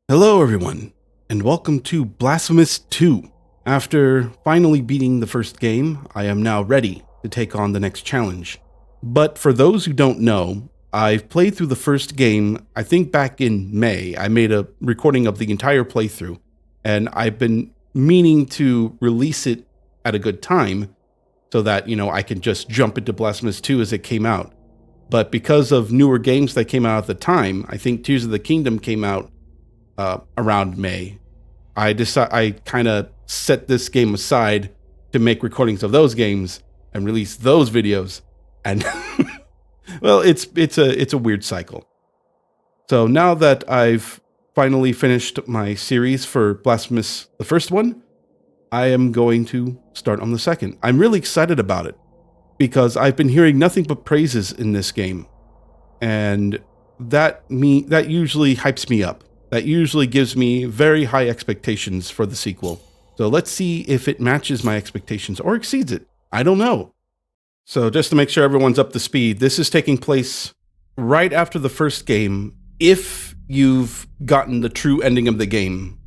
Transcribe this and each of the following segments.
Hello everyone, and welcome to Blasphemous 2. After finally beating the first game, I am now ready to take on the next challenge. But for those who don't know, I've played through the first game, I think back in May. I made a recording of the entire playthrough, and I've been meaning to release it at a good time so that, I can just jump into Blasphemous 2 as it came out. But because of newer games that came out at the time, I think Tears of the Kingdom came out around May. I kind of set this game aside to make recordings of those games and release those videos. And well, it's a weird cycle. So now that I've finally finished my series for Blasphemous, the first one, I am going to start on the second. I'm really excited about it because I've been hearing nothing but praises in this game, and that usually hypes me up. That usually gives me very high expectations for the sequel. So let's see if it matches my expectations or exceeds it. I don't know. So just to make sure everyone's up to speed, this is taking place right after the first game, if you've gotten the true ending of the game.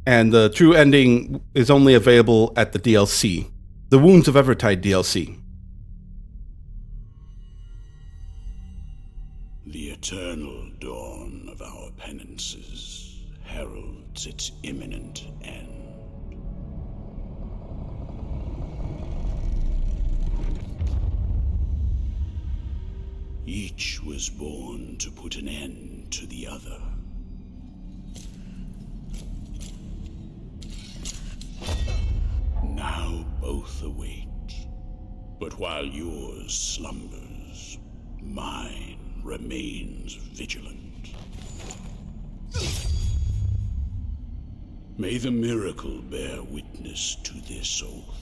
And the true ending is only available at the DLC, the Wounds of Evertide DLC. The eternal dawn of our penances heralds its imminent end. Each was born to put an end to the other. Now both await, but while yours slumbers, mine remains vigilant. May the miracle bear witness to this oath.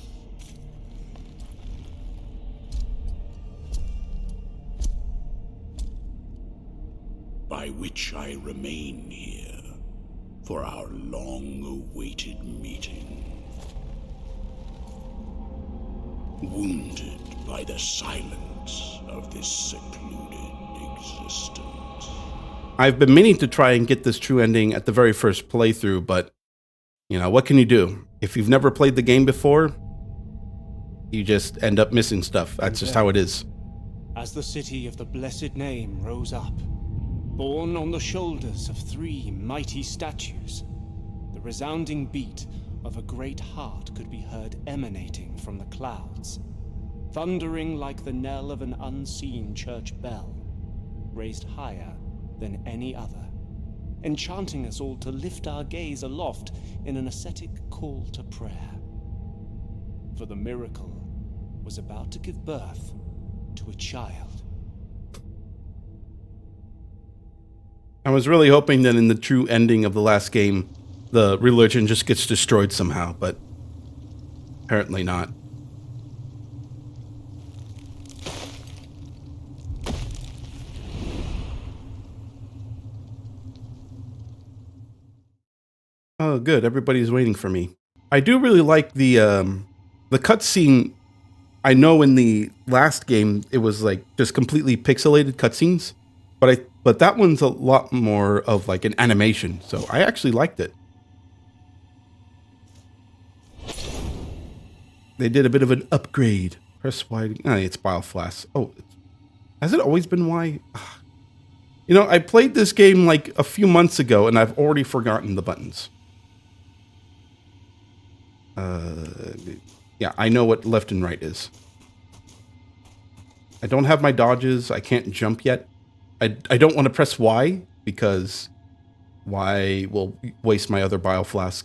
By which I remain here for our long-awaited meeting. Wounded by the silence of this secluded existence. I've been meaning to try and get this true ending at the very first playthrough, but, what can you do? If you've never played the game before, you just end up missing stuff. That's just how it is. As the city of the blessed name rose up, borne on the shoulders of three mighty statues, the resounding beat of a great heart could be heard emanating from the clouds, thundering like the knell of an unseen church bell, raised higher than any other, enchanting us all to lift our gaze aloft in an ascetic call to prayer. For the miracle was about to give birth to a child. I was really hoping that in the true ending of the last game, the religion just gets destroyed somehow, but apparently not. Oh, good. Everybody's waiting for me. I do really like the cutscene. I know in the last game it was like just completely pixelated cutscenes, but that one's a lot more of like an animation, so I actually liked it. They did a bit of an upgrade. Press Y. It's Bioflask. Oh, has it always been Y? I played this game like a few months ago, and I've already forgotten the buttons. Yeah, I know what left and right is. I don't have my dodges. I can't jump yet. I don't want to press Y because Y will waste my other Bioflask.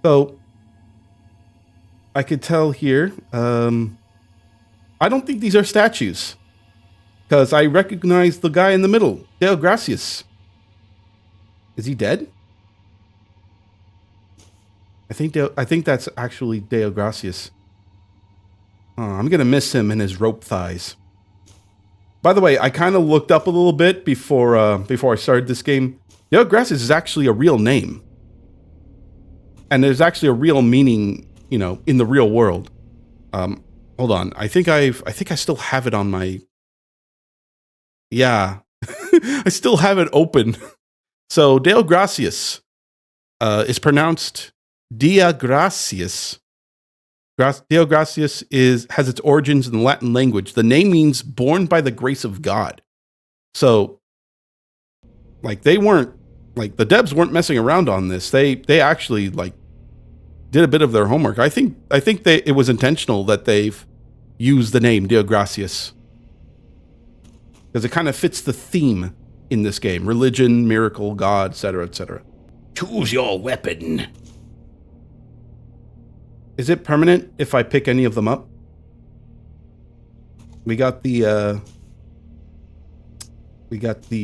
So I could tell here, I don't think these are statues, because I recognize the guy in the middle, Deo Gracias. Is he dead? I think that's actually Deo Gracias. Oh, I'm gonna miss him and his rope thighs. By the way, I kind of looked up a little bit before I started this game. Deo Gracias is actually a real name, and there's actually a real meaning, in the real world. Hold on. I think I still have it on my. Yeah, I still have it open. So Deo Gracias is pronounced Dia Gracias. Deo Gracias has its origins in the Latin language. The name means born by the grace of God. So, like, they weren't, like, the devs weren't messing around on this. They actually, like, did a bit of their homework. I think it was intentional that they've used the name Deo Gracias, because it kind of fits the theme in this game: religion, miracle, God, etc., etc. Choose your weapon. Is it permanent if I pick any of them up? We got the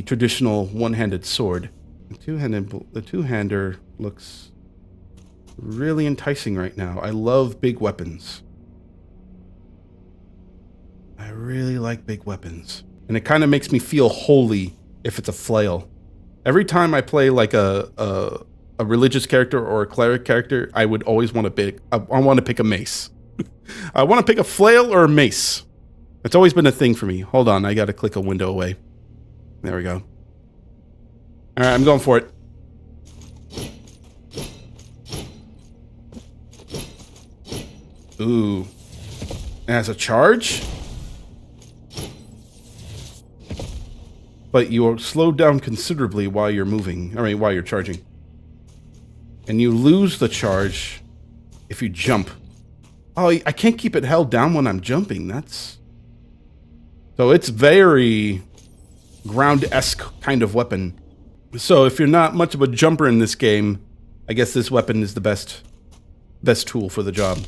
traditional one-handed sword. The two-hander looks really enticing right now. I love big weapons. I really like big weapons. And it kind of makes me feel holy if it's a flail. Every time I play like a religious character or a cleric character, I would always want to pick a mace. I want to pick a flail or a mace. It's always been a thing for me. Hold on, I got to click a window away. There we go. All right, I'm going for it. Ooh. It has a charge? But you're slowed down considerably while you're moving. I mean, while you're charging. And you lose the charge if you jump. Oh, I can't keep it held down when I'm jumping. So it's very ground-esque kind of weapon. So if you're not much of a jumper in this game, I guess this weapon is the best tool for the job.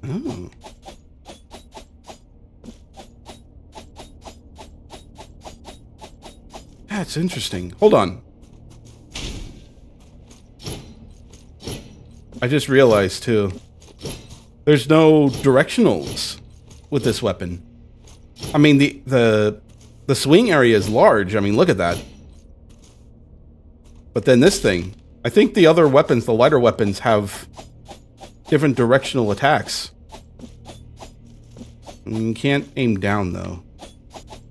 Oh. That's interesting. Hold on. I just realized too, there's no directionals with this weapon. I mean, the swing area is large. I mean, look at that. But then this thing, I think the other weapons, the lighter weapons, have different directional attacks. You can't aim down though.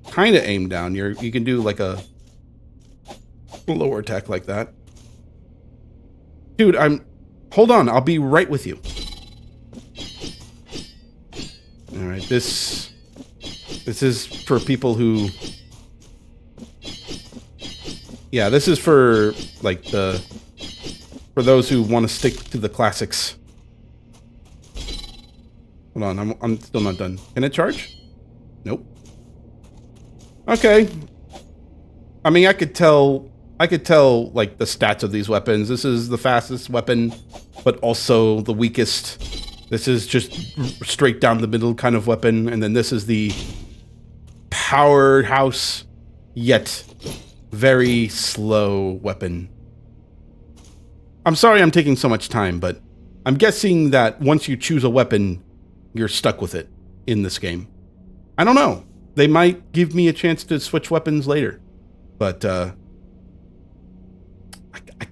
Kind of aim down. You can do like a lower attack like that. Dude, hold on, I'll be right with you. All right, this is for people who, yeah, this is for like for those who want to stick to the classics. Hold on, I'm still not done. Can it charge? Nope. Okay. I mean, I could tell like the stats of these weapons. This is the fastest weapon, but also the weakest. This is just straight down the middle kind of weapon, and then this is the powerhouse, yet very slow weapon. I'm sorry I'm taking so much time, but I'm guessing that once you choose a weapon, you're stuck with it in this game. I don't know. They might give me a chance to switch weapons later, but I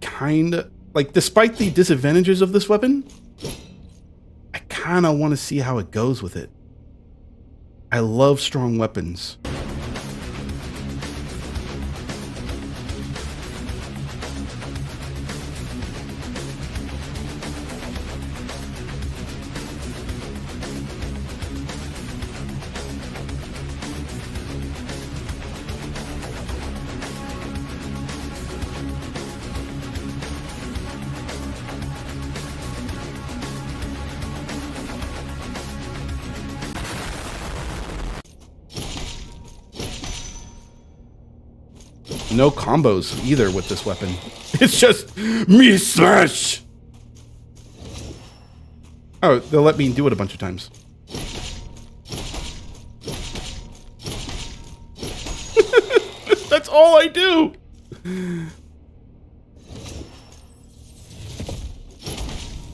kind of, like, despite the disadvantages of this weapon, I kind of want to see how it goes with it. I love strong weapons. No combos either with this weapon. It's just me slash. Oh, they'll let me do it a bunch of times. That's all I do.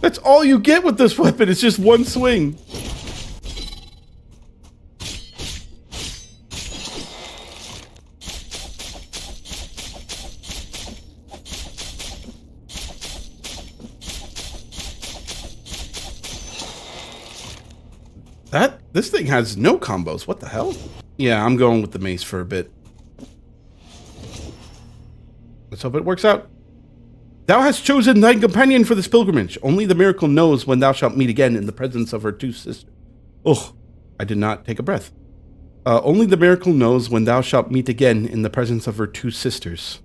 That's all you get with this weapon. It's just one swing. This thing has no combos. What the hell? Yeah, I'm going with the mace for a bit. Let's hope it works out. Thou hast chosen thy companion for this pilgrimage. Only the miracle knows when thou shalt meet again in the presence of her two sisters. Oh, I did not take a breath. Only the miracle knows when thou shalt meet again in the presence of her two sisters.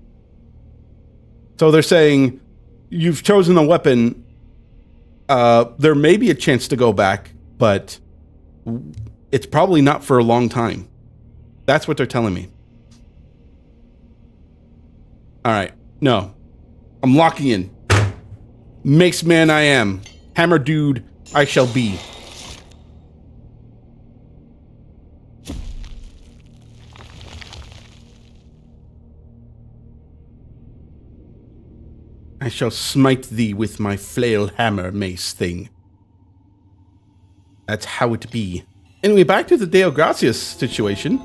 So they're saying, you've chosen a weapon. There may be a chance to go back, but it's probably not for a long time. That's what they're telling me. All right. No. I'm locking in. Mace man I am. Hammer dude I shall be. I shall smite thee with my flail hammer mace thing. That's how it be. Anyway, back to the Deo Gracias situation.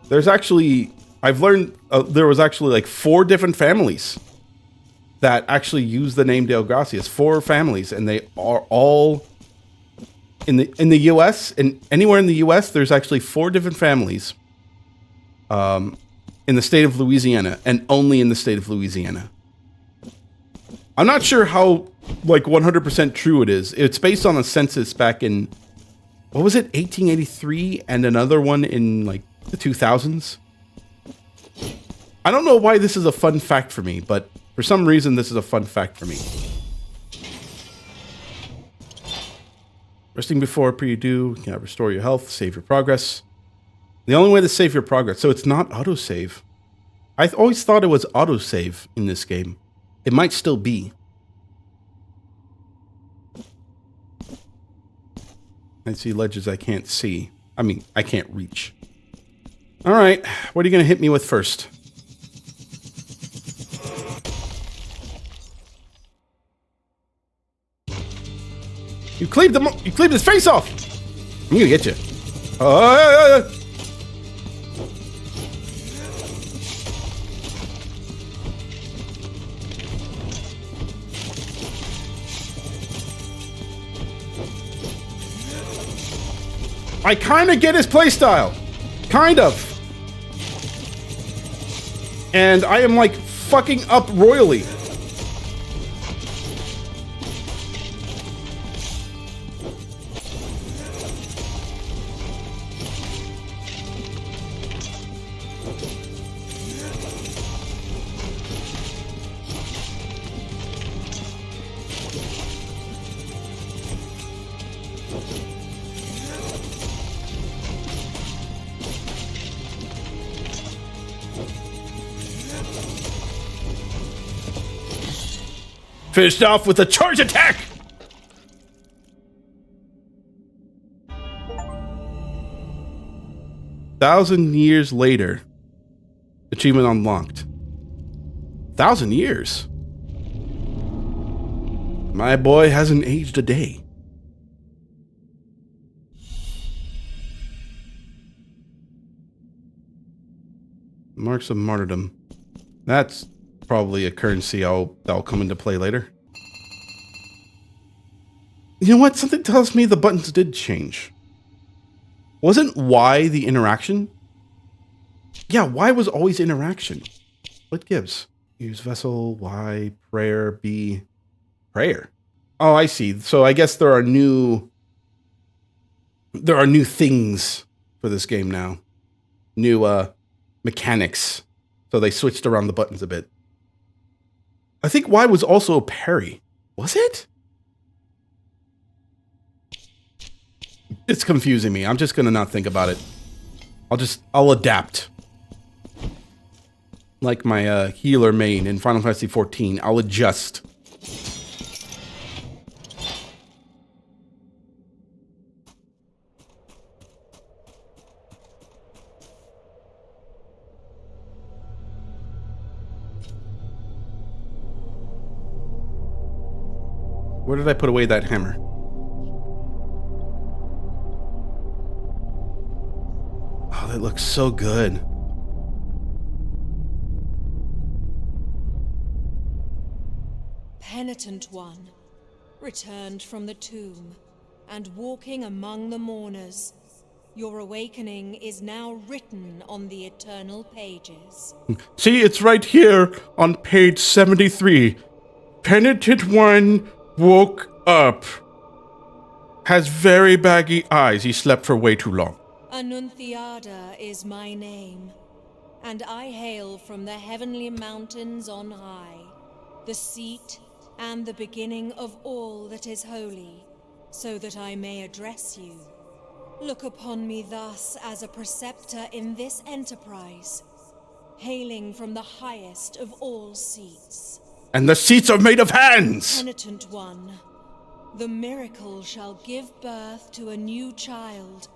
There's actually... I've learned there was actually like 4 different families that actually use the name Deo Gracias. 4 families, and they are all in the U.S. and anywhere in the U.S. There's actually 4 different families in the state of Louisiana, and only in the state of Louisiana. I'm not sure how like 100% true it is. It's based on a census back in, what was it, 1883, and another one in like the 2000s. I don't know why this is a fun fact for me, but for some reason this is a fun fact for me. Resting before you do, can restore your health, save your progress. The only way to save your progress, so it's not autosave. I always thought it was autosave in this game. It might still be. I see ledges I can't see. I mean, I can't reach. All right, what are you going to hit me with first? You cleaved his face off! I'm gonna get you. I kind of get his playstyle. Kind of. And I am like fucking up royally. Finished off with a charge attack! Thousand years later. Achievement unlocked. 1,000 years? My boy hasn't aged a day. Marks of Martyrdom. That's probably a currency that'll come into play later. You know what? Something tells me the buttons did change. Wasn't Y the interaction? Yeah, Y was always interaction. What gives? Use vessel, Y, prayer, B, prayer. Oh, I see. So I guess there are new things for this game now. New mechanics. So they switched around the buttons a bit. I think Y was also a parry. Was it? It's confusing me. I'm just gonna not think about it. I'll adapt. Like my healer main in Final Fantasy XIV, I'll adjust. Where did I put away that hammer? Oh, that looks so good. Penitent One, returned from the tomb, and walking among the mourners, Your awakening is now written on the eternal pages. See, it's right here on page 73. Penitent One woke up. Has very baggy eyes. He slept for way too long. Annunciada is my name, and I hail from the heavenly mountains on high, the seat and the beginning of all that is holy, so that I may address you. Look upon me thus as a preceptor in this enterprise, hailing from the highest of all seats. And the seats are made of hands! Penitent One, the miracle shall give birth to a new child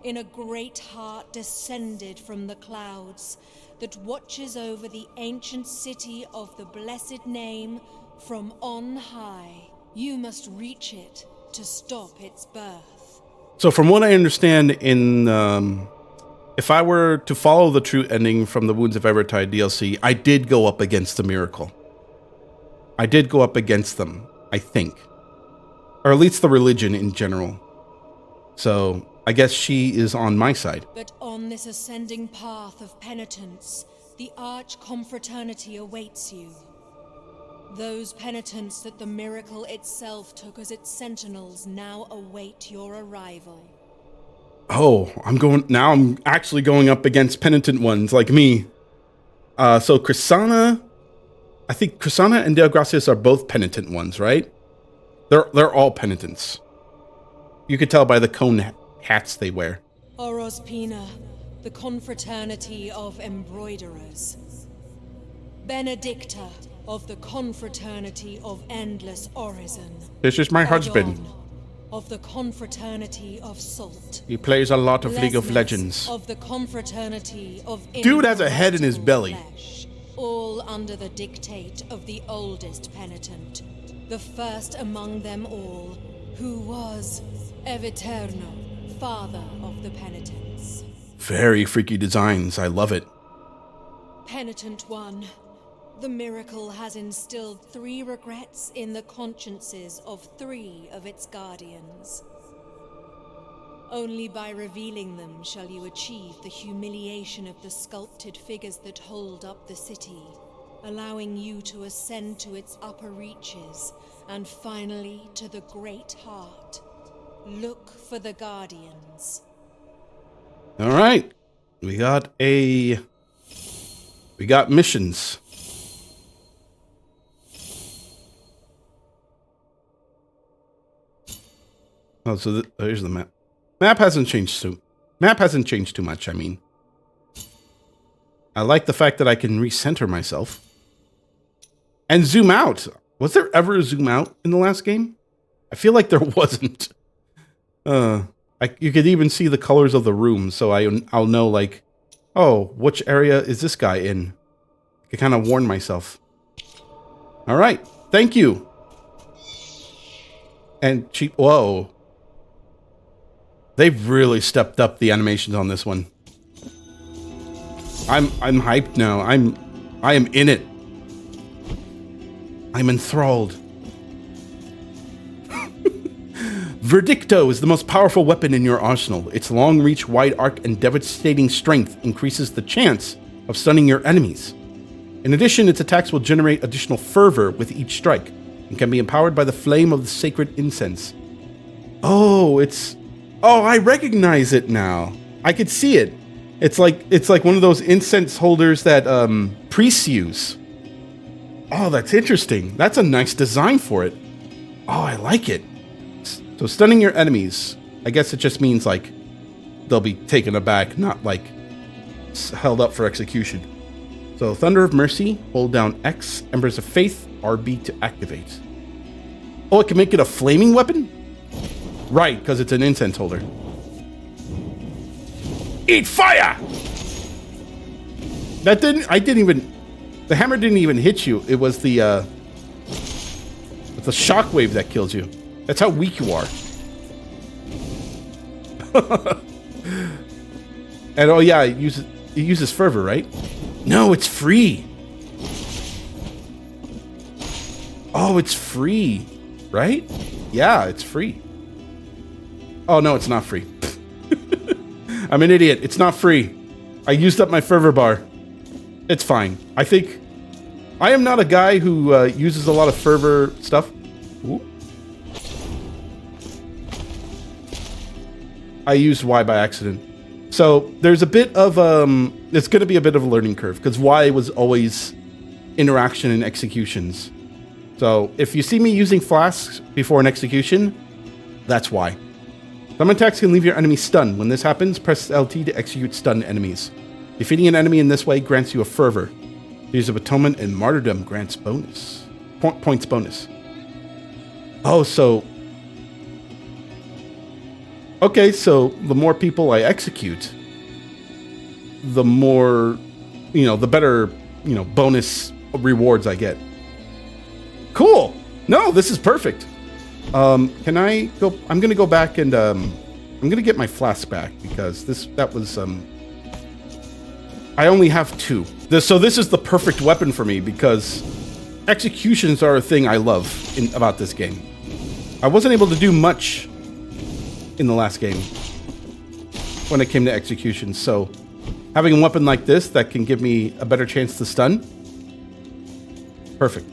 in a great heart descended from the clouds that watches over the ancient city of the blessed name from on high. You must reach it to stop its birth. So from what I understand if I were to follow the true ending from the Wounds of Evertide DLC, I did go up against the miracle. I did go up against them, I think. Or at least the religion in general. So I guess she is on my side. But on this ascending path of penitence, the arch confraternity awaits you. Those penitents that the miracle itself took as its sentinels now await your arrival. Oh, I'm actually going up against penitent ones like me. So Crisana, I think Crisana and Deo Gracias are both penitent ones, right? They're all penitents. You could tell by the cone hats they wear. Orospina, the confraternity of embroiderers. Benedicta, of the confraternity of endless orison. This is my husband. Odon, of the confraternity of salt. He plays a lot of League of Legends. Of the confraternity of Dude has a head in his belly. Flesh, all under the dictate of the oldest penitent, the first among them all, who was Eviterno, father of the penitents. Very freaky designs. I love it. Penitent One, the miracle has instilled 3 regrets in the consciences of 3 of its guardians. Only by revealing them shall you achieve the humiliation of the sculpted figures that hold up the city, allowing you to ascend to its upper reaches and finally to the Great Heart. Look for the guardians. All right. We got missions. Oh, so here's the map. Map hasn't changed too much, I mean. I like the fact that I can recenter myself. And zoom out. Was there ever a zoom out in the last game? I feel like there wasn't. You could even see the colors of the room, so I'll know, like, oh, which area is this guy in? I can kind of warn myself. All right, thank you. And whoa. They've really stepped up the animations on this one. I'm hyped now. I am in it. I'm enthralled. Verdicto is the most powerful weapon in your arsenal. Its long reach, wide arc, and devastating strength increases the chance of stunning your enemies. In addition, its attacks will generate additional fervor with each strike, and can be empowered by the flame of the sacred incense. Oh, I recognize it now. I could see it. It's like one of those incense holders that priests use. Oh, that's interesting. That's a nice design for it. Oh, I like it. So stunning your enemies, I guess it just means like they'll be taken aback, not like held up for execution. So Thunder of Mercy, hold down X, Embers of Faith, RB to activate. Oh, it can make it a flaming weapon? Right, because it's an incense holder. Eat fire! The hammer didn't even hit you. It was the shockwave that kills you. That's how weak you are. And oh yeah, it uses fervor, right? No, it's free. Oh, it's free, right? Yeah, it's free. Oh no, it's not free. I'm an idiot. It's not free. I used up my fervor bar. It's fine. I think I am not a guy who uses a lot of fervor stuff. Ooh. I used Y by accident. So there's a bit of, it's going to be a bit of a learning curve because Y was always interaction and executions. So if you see me using flasks before an execution, that's why. Some attacks can leave your enemy stunned. When this happens, press LT to execute stunned enemies. Defeating an enemy in this way grants you a fervor. Use of atonement and martyrdom grants bonus. Points bonus. Oh, so... Okay, so the more people I execute, the more, the better, bonus rewards I get. Cool. No, this is perfect. Can I go? I'm going to go back and, I'm going to get my flask back because that was, I only have 2. So this is the perfect weapon for me because executions are a thing I love about this game. I wasn't able to do much in the last game when it came to execution, so having a weapon like this that can give me a better chance to stun, perfect.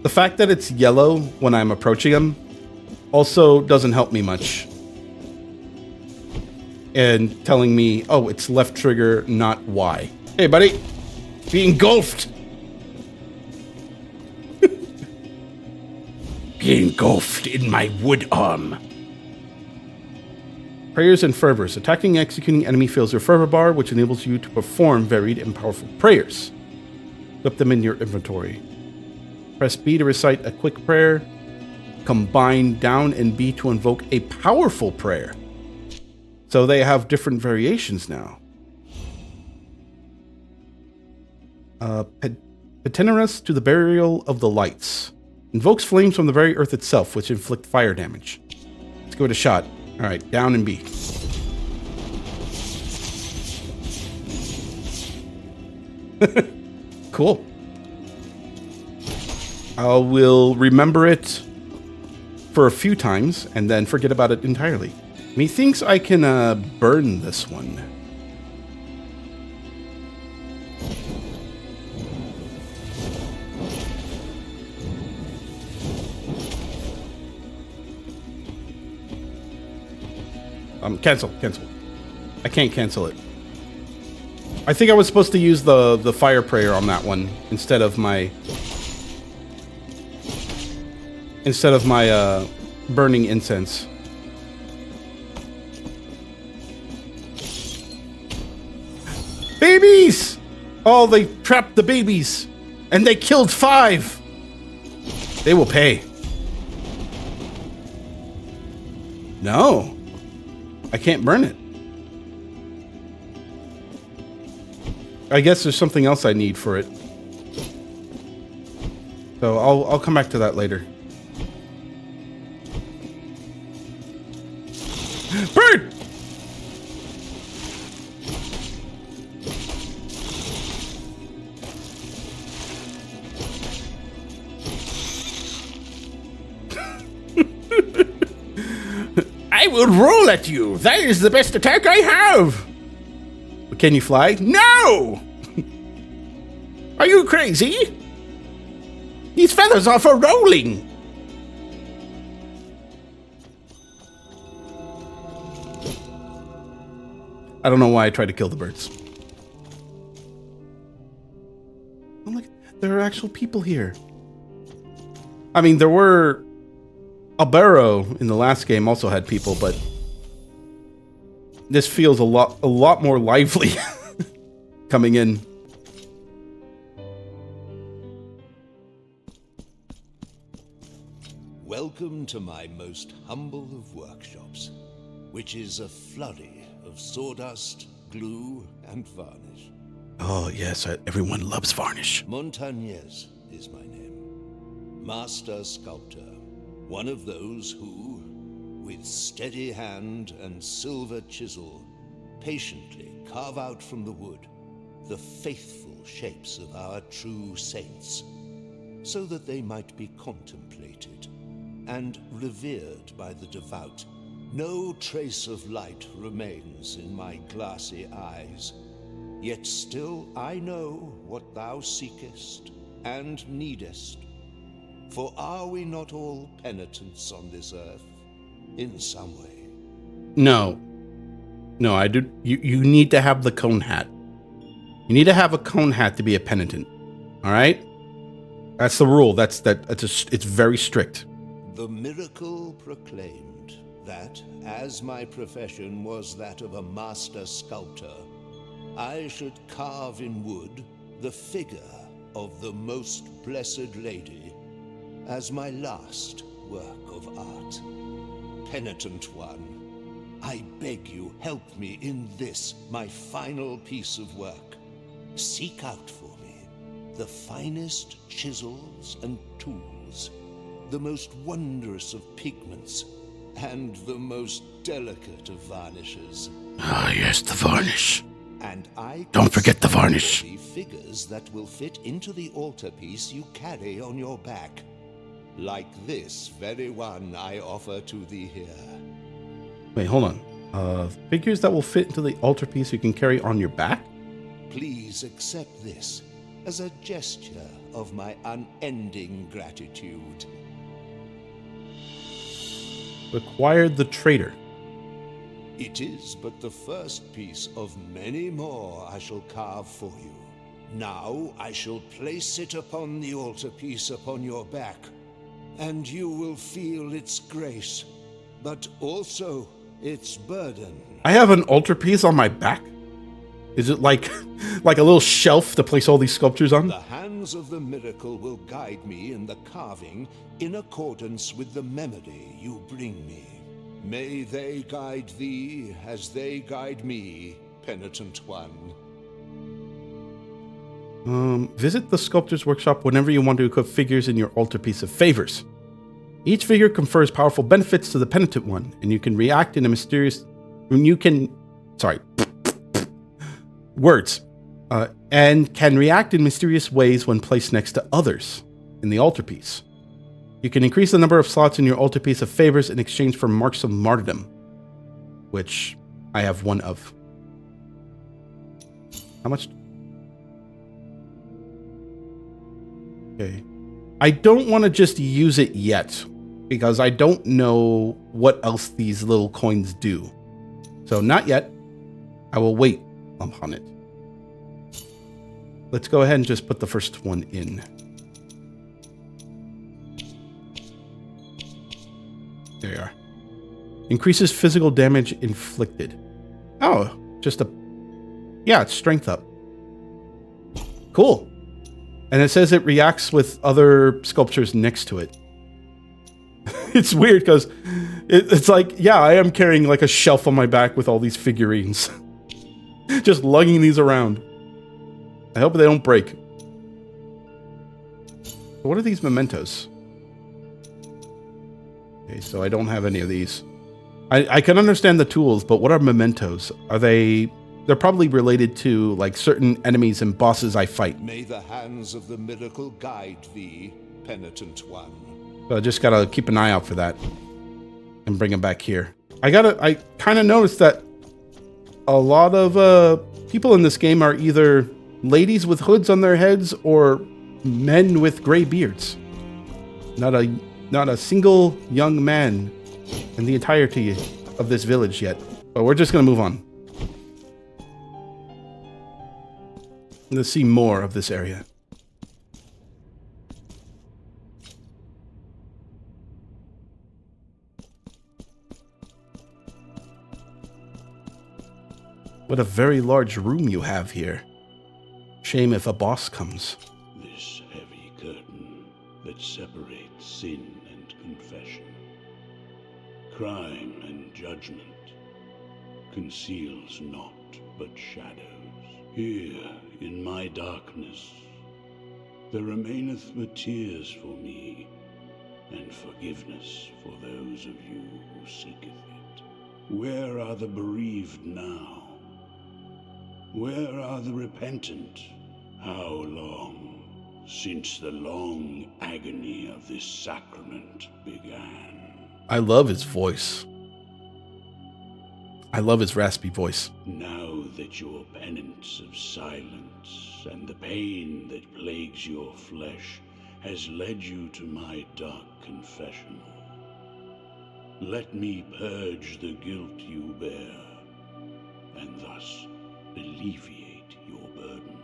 The fact that it's yellow when I'm approaching him also doesn't help me much. And telling me, oh, it's left trigger, not Y. Hey, buddy, be engulfed. Be engulfed in my wood arm. Prayers and fervors. Attacking and executing enemy fills your fervor bar, which enables you to perform varied and powerful prayers. Equip them in your inventory. Press B to recite a quick prayer. Combine down and B to invoke a powerful prayer. So they have different variations now. Penitent to the burial of the lights. Invokes flames from the very earth itself, which inflict fire damage. Let's give it a shot. All right, down and B. Cool. I will remember it for a few times and then forget about it entirely. Methinks I can burn this one. Cancel. I can't cancel it. I think I was supposed to use the fire prayer on that one instead of my burning incense. Babies! Oh, they trapped the babies and they killed 5. They will pay. No. I can't burn it. I guess there's something else I need for it. So I'll come back to that later. Burn! I will roll at you. That is the best attack I have. But can you fly? No! Are you crazy? These feathers are for rolling. I don't know why I tried to kill the birds. Oh, look, there are actual people here. I mean, there were... Albero in the last game also had people, but this feels a lot more lively coming in. Welcome to my most humble of workshops, which is a flurry of sawdust, glue, and varnish. Oh, yes, everyone loves varnish. Montagnez is my name. Master sculptor. One of those who, with steady hand and silver chisel, patiently carve out from the wood the faithful shapes of our true saints, so that they might be contemplated and revered by the devout. No trace of light remains in my glassy eyes. Yet still I know what thou seekest and needest. For are we not all penitents on this earth, in some way? No. No, I do. You need to have the cone hat. You need to have a cone hat to be a penitent. All right? That's the rule. It's very strict. The miracle proclaimed that, as my profession was that of a master sculptor, I should carve in wood the figure of the Most Blessed Lady as my last work of art. Penitent One, I beg you, help me in this, my final piece of work. Seek out for me the finest chisels and tools, the most wondrous of pigments, and the most delicate of varnishes. Ah, yes, the varnish. And I Don't forget the varnish. figures that will fit into the altarpiece you carry on your back. Like this very one I offer to thee here. Wait, hold on. Figures that will fit into the altarpiece you can carry on your back? Please accept this as a gesture of my unending gratitude. Required the traitor. It is but the first piece of many more I shall carve for you. Now I shall place it upon the altarpiece upon your back, and you will feel its grace, but also its burden. I have an altarpiece on my back? Is it like a little shelf to place all these sculptures on? The hands of the miracle will guide me in the carving in accordance with the memory you bring me. May they guide thee as they guide me, Penitent One. Visit the sculptor's workshop whenever you want to equip figures in your altarpiece of favors. Each figure confers powerful benefits to the Penitent One, and you can react in a mysterious... and can react in mysterious ways when placed next to others in the altarpiece. You can increase the number of slots in your altarpiece of favors in exchange for marks of martyrdom, which I have one of. How much? Okay. I don't want to just use it yet, because I don't know what else these little coins do. So not yet. I will wait upon it. Let's go ahead and just put the first one in. There you are. Increases physical damage inflicted. Oh, just a... Yeah, it's strength up. Cool. And it says it reacts with other sculptures next to it. It's weird because it's like, yeah, I am carrying like a shelf on my back with all these figurines. Just lugging these around. I hope they don't break. What are these mementos? Okay, so I don't have any of these. I can understand the tools, but what are mementos? Are they... They're probably related to like certain enemies and bosses I fight. May the hands of the miracle guide thee, Penitent One. So I just gotta keep an eye out for that. And bring them back here. I kind of noticed that a lot of people in this game are either ladies with hoods on their heads or men with gray beards. Not a single young man in the entirety of this village yet. But we're just gonna move on. Let's see more of this area. What a very large room you have here. Shame if a boss comes. This heavy curtain that separates sin and confession, crime and judgment, conceals naught but shadows. Here, in my darkness, there remaineth but tears for me, and forgiveness for those of you who seeketh it. Where are the bereaved now? Where are the repentant? How long since the long agony of this sacrament began. I love his voice. I love his raspy voice. Now that your penance of silence and the pain that plagues your flesh has led you to my dark confessional, let me purge the guilt you bear, and thus alleviate your burden.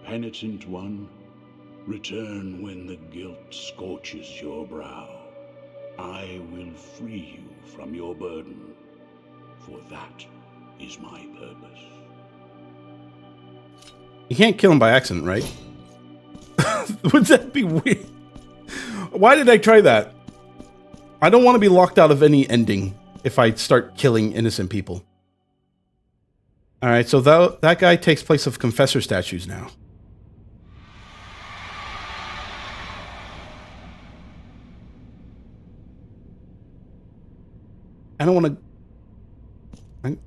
Penitent One, return when the guilt scorches your brow. I will free you from your burden, for that is my purpose. You can't kill him by accident, right? Would that be weird? Why did I try that? I don't want to be locked out of any ending if I start killing innocent people. Alright, so that guy takes place of confessor statues now. I don't want to... Okay.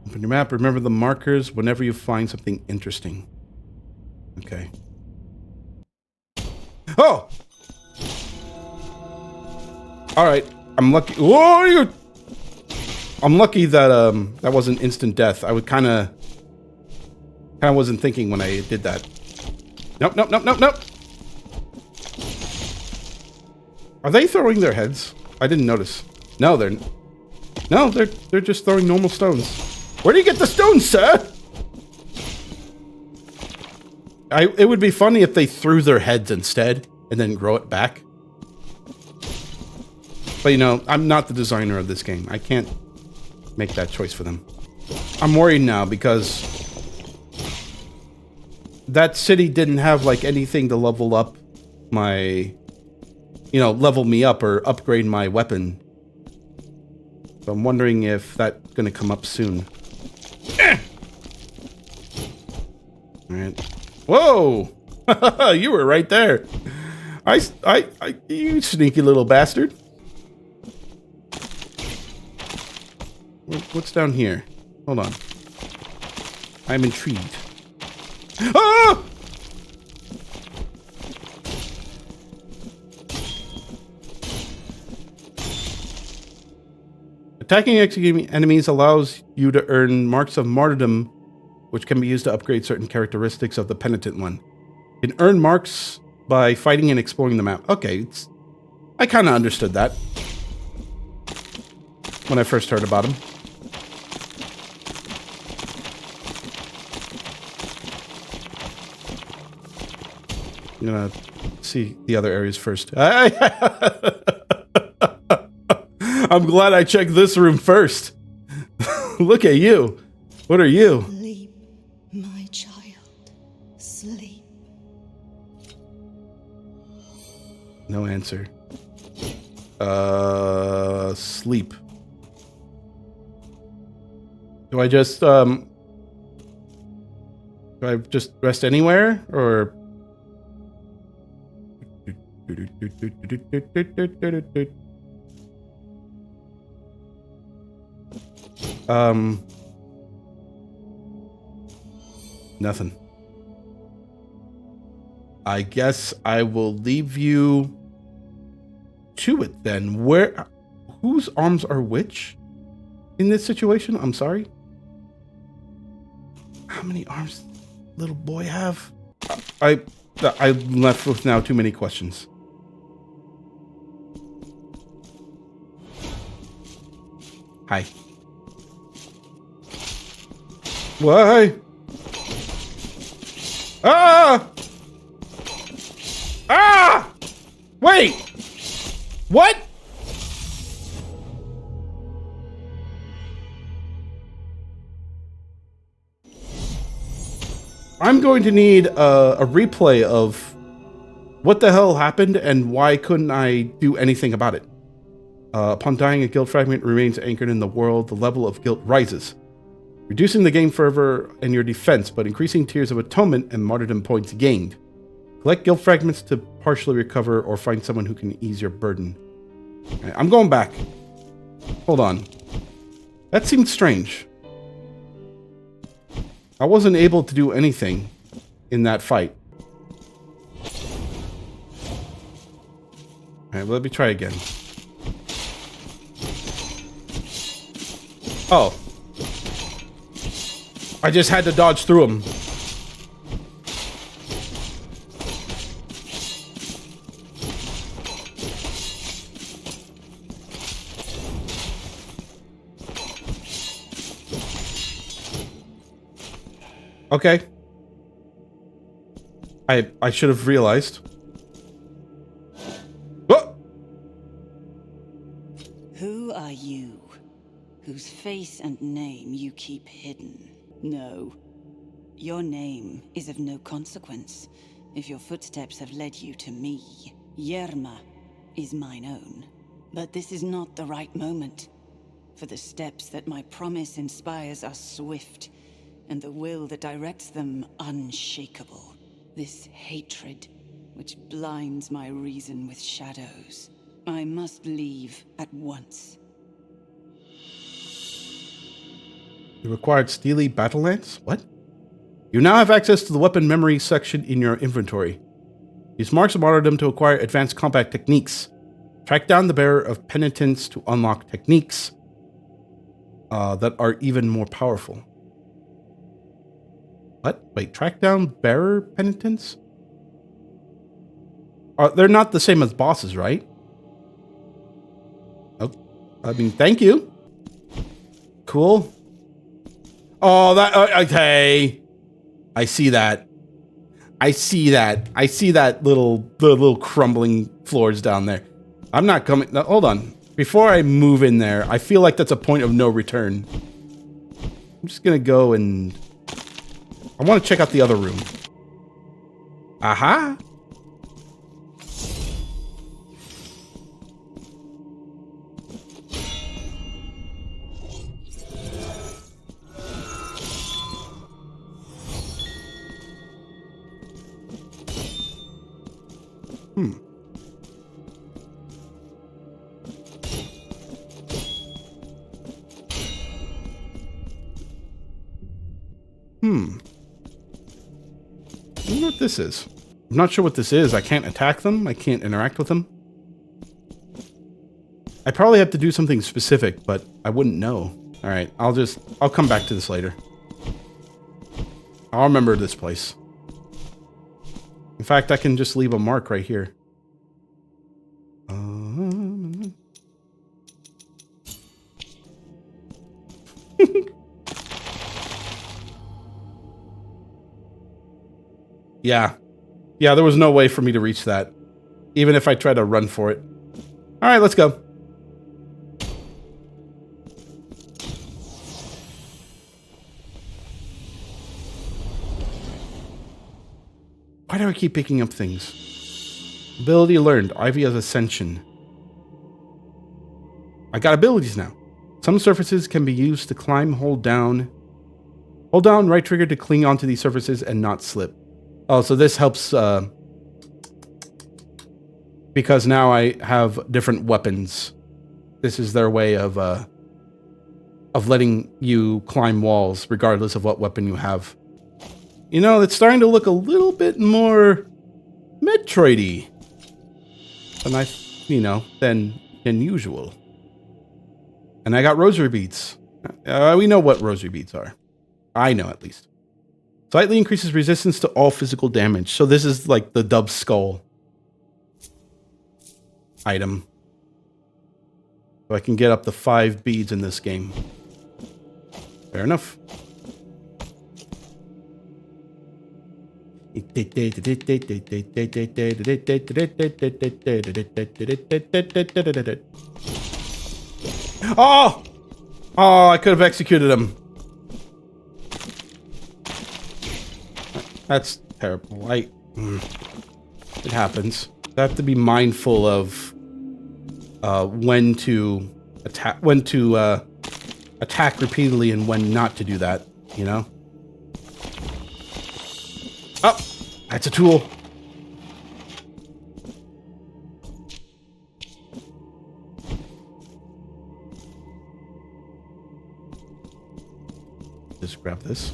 Open your map. Remember the markers whenever you find something interesting. Okay. Oh! Alright. I'm lucky. Whoa! I'm lucky that that wasn't instant death. I would kind of wasn't thinking when I did that. Nope, nope, nope, nope, nope. Are they throwing their heads? I didn't notice. No, they're just throwing normal stones. Where do you get the stones, sir? It would be funny if they threw their heads instead and then grow it back. But you know, I'm not the designer of this game. I can't make that choice for them. I'm worried now because that city didn't have like anything to level up my, you know, level me up or upgrade my weapon. So I'm wondering if that's gonna come up soon. Alright. Whoa! You were right there. You sneaky little bastard. What's down here? Hold on. I'm intrigued. Ah! Attacking executing enemies allows you to earn marks of martyrdom, which can be used to upgrade certain characteristics of the Penitent One. You can earn marks by fighting and exploring the map. Okay, I kind of understood that when I first heard about him. I'm gonna see the other areas first. I'm glad I checked this room first. Look at you. What are you? Sleep, my child. Sleep. No answer. Sleep. Do I just rest anywhere or nothing. I guess I will leave you to it then. Whose arms are which in this situation? I'm sorry. How many arms does little boy have? I'm left with now too many questions. Hi. Why? Ah! Ah! Wait! What? I'm going to need a replay of what the hell happened and why couldn't I do anything about it. Upon dying, a guilt fragment remains anchored in the world. The level of guilt rises, reducing the game fervor and your defense, but increasing tiers of atonement and martyrdom points gained. Collect guilt fragments to partially recover or find someone who can ease your burden. Okay, I'm going back. Hold on. That seemed strange. I wasn't able to do anything in that fight. Alright, let me try again. Oh. I just had to dodge through him. Okay. I should have realized. Oh! Who are you, whose face and name you keep hidden? No. Your name is of no consequence, if your footsteps have led you to me. Yerma is mine own. But this is not the right moment, for the steps that my promise inspires are swift, and the will that directs them unshakable. This hatred, which blinds my reason with shadows. I must leave at once. You required Steely Battle Lance? What? You now have access to the weapon memory section in your inventory. Use marks of martyrdom to acquire advanced combat techniques. Track down the bearer of penitence to unlock techniques that are even more powerful. What? Wait, track down bearer penitence? They're not the same as bosses, right? Oh, I mean, thank you. Cool. Oh, that okay. I see that. I see that. I see that the little crumbling floors down there. I'm not coming. No, hold on. Before I move in there, I feel like that's a point of no return. I'm just gonna go and I want to check out the other room. Aha! I wonder what this is. I'm not sure what this is. I can't attack them. I can't interact with them. I probably have to do something specific, but I wouldn't know. All right, I'll come back to this later. I'll remember this place. In fact, I can just leave a mark right here. Yeah. Yeah, there was no way for me to reach that. Even if I tried to run for it. All right, let's go. Why do I keep picking up things? Ability learned. Ivy of Ascension. I got abilities now. Some surfaces can be used to climb. Hold down right trigger to cling onto these surfaces and not slip. Oh, so this helps because now I have different weapons. This is their way of letting you climb walls regardless of what weapon you have. You know, it's starting to look a little bit more Metroid-y than usual. And I got rosary beads. We know what rosary beads are. I know, at least. Slightly increases resistance to all physical damage. So this is like the Dub Skull item. So I can get up to 5 beads in this game. Fair enough. Oh! Oh, I could have executed him. That's terrible. It happens. I have to be mindful of when to attack repeatedly and when not to do that, you know? Oh, that's a tool. Just grab this.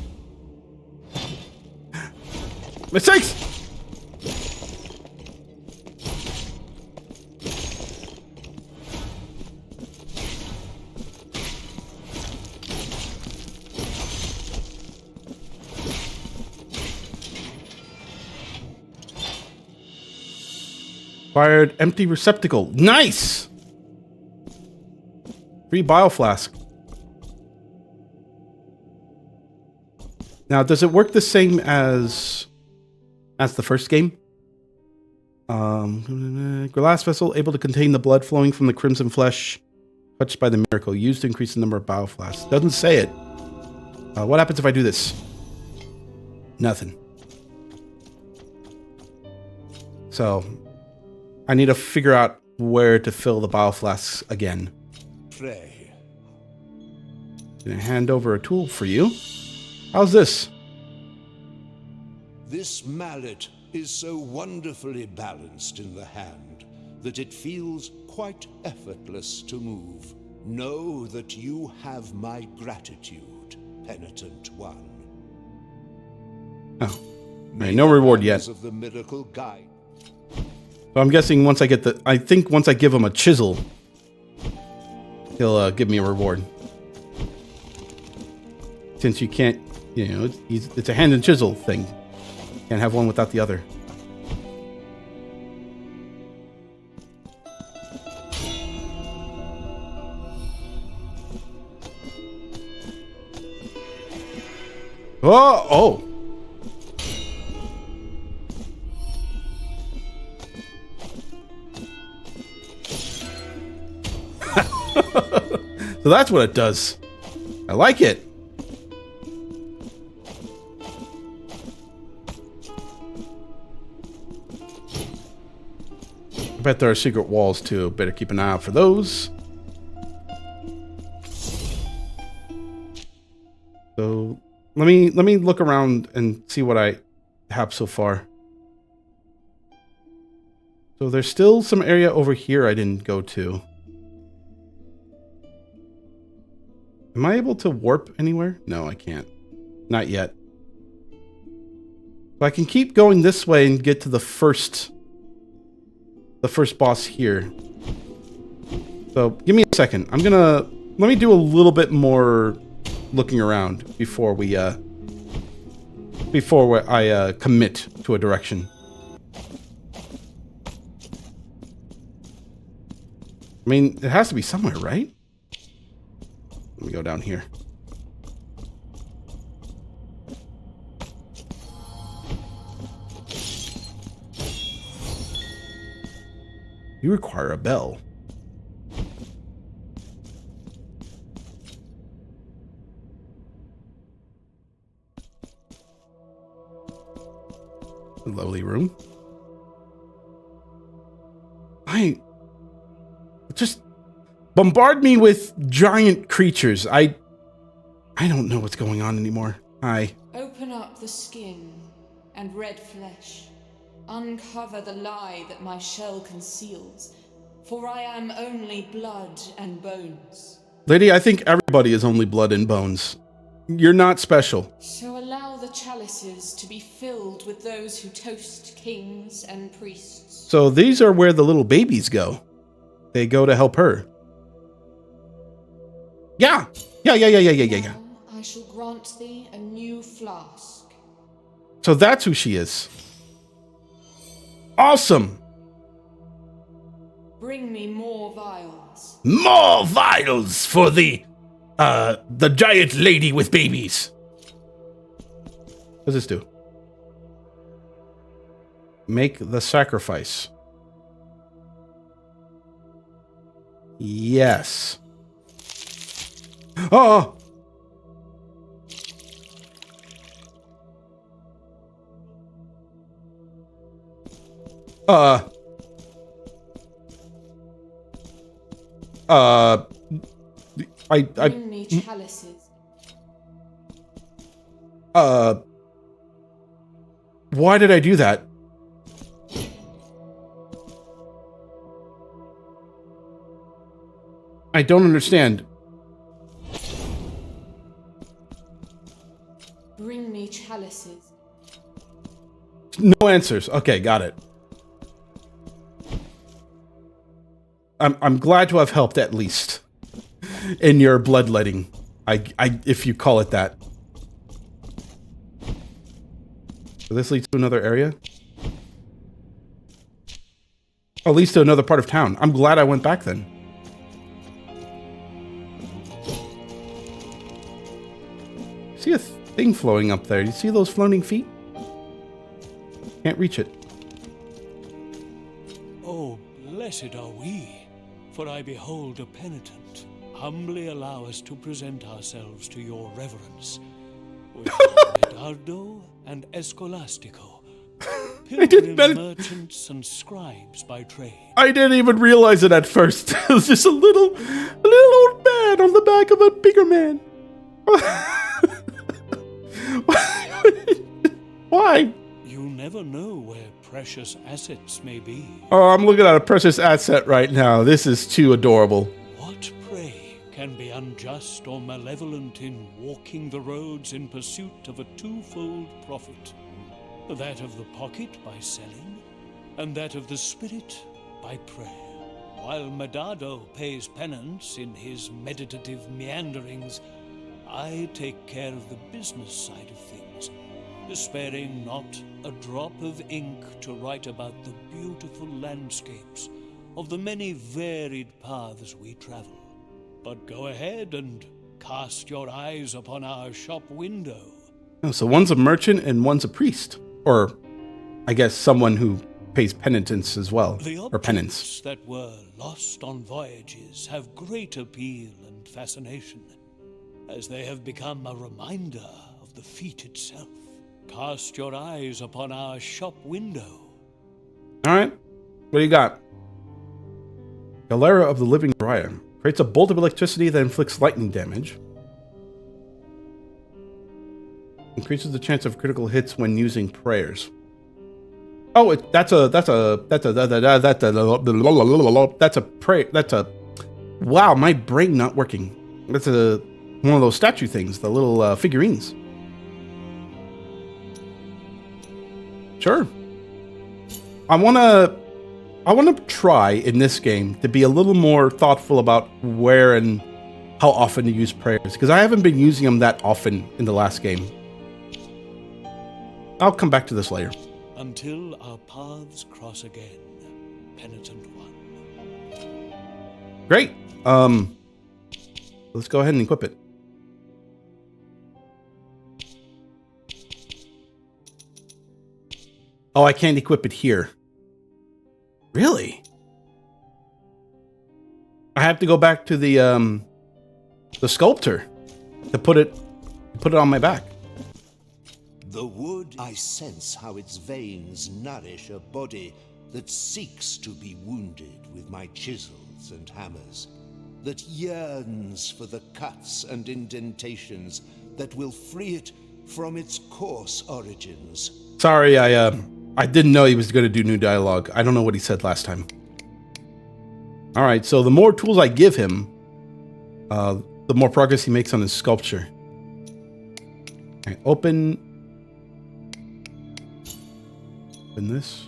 Mistakes! Fired empty receptacle. Nice! Free bioflask. Now, does it work the same as the first game? Glass vessel able to contain the blood flowing from the crimson flesh touched by the miracle. Used to increase the number of bioflasks. Doesn't say it. What happens if I do this? Nothing. So, I need to figure out where to fill the bioflasks again. Pray. Gonna hand over a tool for you. How's this? This mallet is so wonderfully balanced in the hand that it feels quite effortless to move. Know that you have my gratitude, Penitent One. Oh, right, no reward yet. Of the miracle guide. So I'm guessing once I get I think once I give him a chisel, he'll give me a reward. Since you can't, you know, it's a hand and chisel thing. Can't have one without the other. Oh! So that's what it does. I like it. I bet there are secret walls too. Better keep an eye out for those. So let me look around and see what I have so far. So there's still some area over here I didn't go to. Am I able to warp anywhere? No, I can't. Not yet. But I can keep going this way and get to the first boss here. So give me a second. Let me do a little bit more looking around before I commit to a direction. I mean, it has to be somewhere, right? Let me go down here. You require a bell. A lovely room. Just bombard me with giant creatures. I don't know what's going on anymore. Open up the skin and red flesh. Uncover the lie that my shell conceals, for I am only blood and bones. Lady, I think everybody is only blood and bones. You're not special. So allow the chalices to be filled with those who toast kings and priests. So these are where the little babies go. They go to help her. Yeah. Now I shall grant thee a new flask. So that's who she is. Awesome. Bring me more vials. More vials for the giant lady with babies. What does this do? Make the sacrifice. Yes. Oh! Bring me chalices. Why did I do that? I don't understand. Bring me chalices. No answers. Okay, got it. I'm glad to have helped at least in your bloodletting. If you call it that. So this leads to another area. Oh, leads to another part of town. I'm glad I went back then. See a thing floating up there. You see those floating feet? Can't reach it. Oh, blessed are we, for I behold a penitent. Humbly allow us to present ourselves to your reverence. We are Medardo and Escolastico, pilgrim merchants and scribes by trade. I didn't even realize it at first. It was just a little old man on the back of a bigger man. Why? You never know where precious assets may be. Oh, I'm looking at a precious asset right now. This is too adorable. What, pray, can be unjust or malevolent in walking the roads in pursuit of a twofold profit? That of the pocket by selling, and that of the spirit by prayer. While Medardo pays penance in his meditative meanderings, I take care of the business side of things, sparing not a drop of ink to write about the beautiful landscapes of the many varied paths we travel. But go ahead and cast your eyes upon our shop window. Oh, so one's a merchant and one's a priest. Or, I guess, someone who pays penitence as well. Or penance. The objects that were lost on voyages have great appeal and fascination, as they have become a reminder of the feat itself. Cast your eyes upon our shop window. Alright, what do you got? Galera of the Living Briar. Creates a bolt of electricity that inflicts lightning damage. Increases the chance of critical hits when using prayers. Oh, that's a wow, my brain not working. That's one of those statue things, the little figurines. Sure. I wanna try in this game to be a little more thoughtful about where and how often to use prayers, because I haven't been using them that often in the last game. I'll come back to this later. Until our paths cross again, Penitent One. Great. Let's go ahead and equip it. Oh, I can't equip it here. Really? I have to go back to the sculptor to put it on my back. The wood, I sense how its veins nourish a body that seeks to be wounded with my chisels and hammers, that yearns for the cuts and indentations that will free it from its coarse origins. Sorry, I didn't know he was going to do new dialogue. I don't know what he said last time. All right, so the more tools I give him, the more progress he makes on his sculpture. Okay, open this.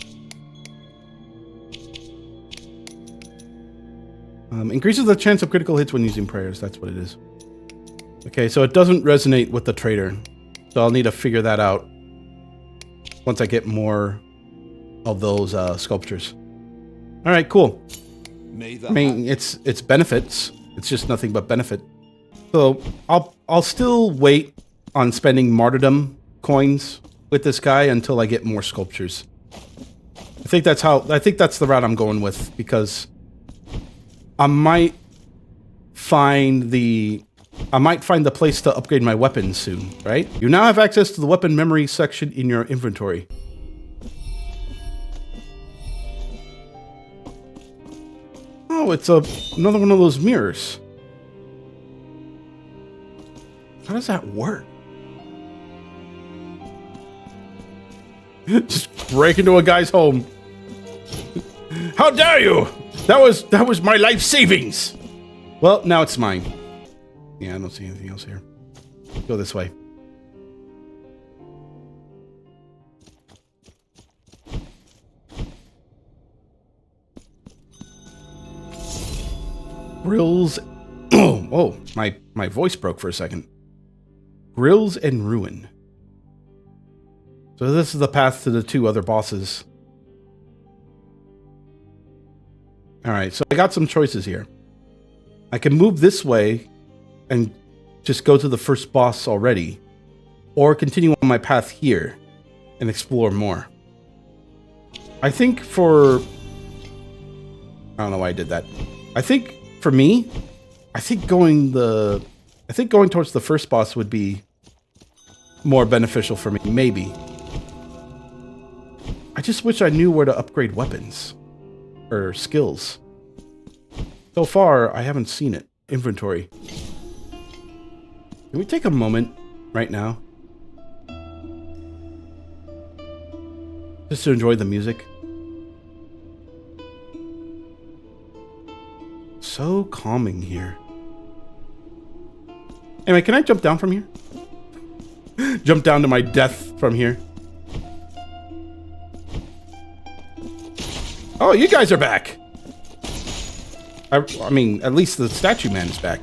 Increases the chance of critical hits when using prayers. That's what it is. Okay, so it doesn't resonate with the trader. So I'll need to figure that out once I get more of those sculptures. All right, cool. I mean, it's benefits. It's just nothing but benefit. So I'll still wait on spending martyrdom coins with this guy until I get more sculptures. I think that's the route I'm going with, because I might find the place to upgrade my weapons soon, right? You now have access to the weapon memory section in your inventory. Oh, it's another one of those mirrors. How does that work? Just break into a guy's home. How dare you! That was my life savings. Well, now it's mine. Yeah, I don't see anything else here. Go this way. Grills. Oh, whoa. My voice broke for a second. Grills and Ruin. So this is the path to the 2 other bosses. Alright, so I got some choices here. I can move this way and just go to the first boss already. Or continue on my path here and explore more. I think for... I don't know why I did that. I think for me, I think going towards the first boss would be more beneficial for me, maybe. I just wish I knew where to upgrade weapons or skills. So far, I haven't seen it. Inventory. Can we take a moment right now? Just to enjoy the music. So calming here. Anyway, can I jump down from here? Jump down to my death from here. Oh, you guys are back. I mean, at least the statue man is back.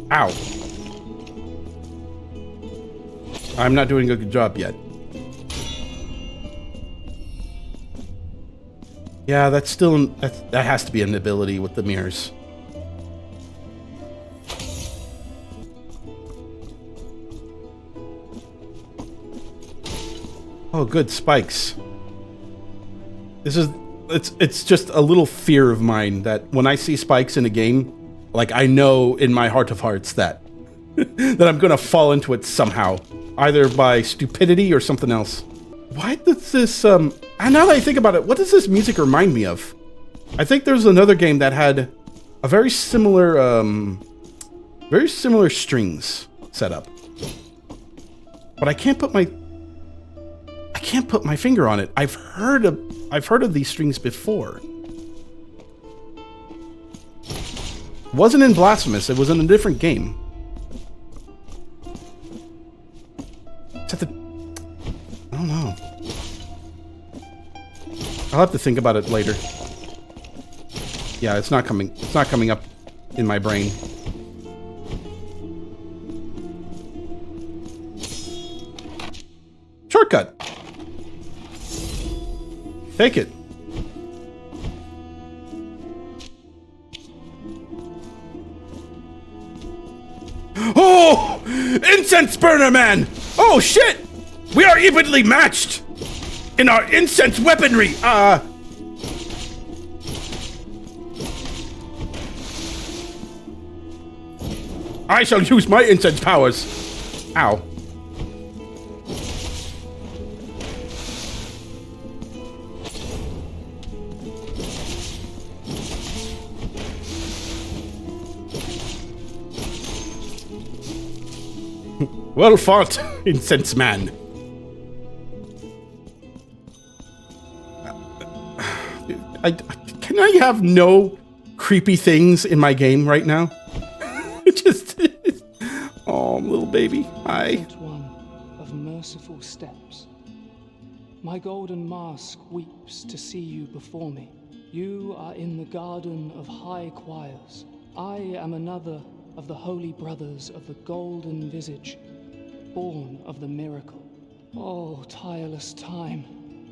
Ow. I'm not doing a good job yet. Yeah, that's still... that has to be an ability with the mirrors. Oh, good. Spikes. This is... It's just a little fear of mine that when I see spikes in a game, like, I know in my heart of hearts that... that I'm gonna fall into it somehow. Either by stupidity or something else. Why does this, and now that I think about it, what does this music remind me of? I think there's another game that had a very similar strings setup. But I can't put my finger on it. I've heard of these strings before. It wasn't in Blasphemous, it was in a different game. It's at the... I don't know. I'll have to think about it later. Yeah, it's not coming up in my brain. Shortcut. Take it. Oh! Incense burner man! Oh shit! We are evenly matched in our incense weaponry. I shall use my incense powers. Ow. Well fought, incense man. Can I have no creepy things in my game right now? Just... oh, little baby. Hi. Penitent One of merciful steps. My golden mask weeps to see you before me. You are in the garden of high choirs. I am another of the holy brothers of the golden visage, born of the miracle. Oh, tireless time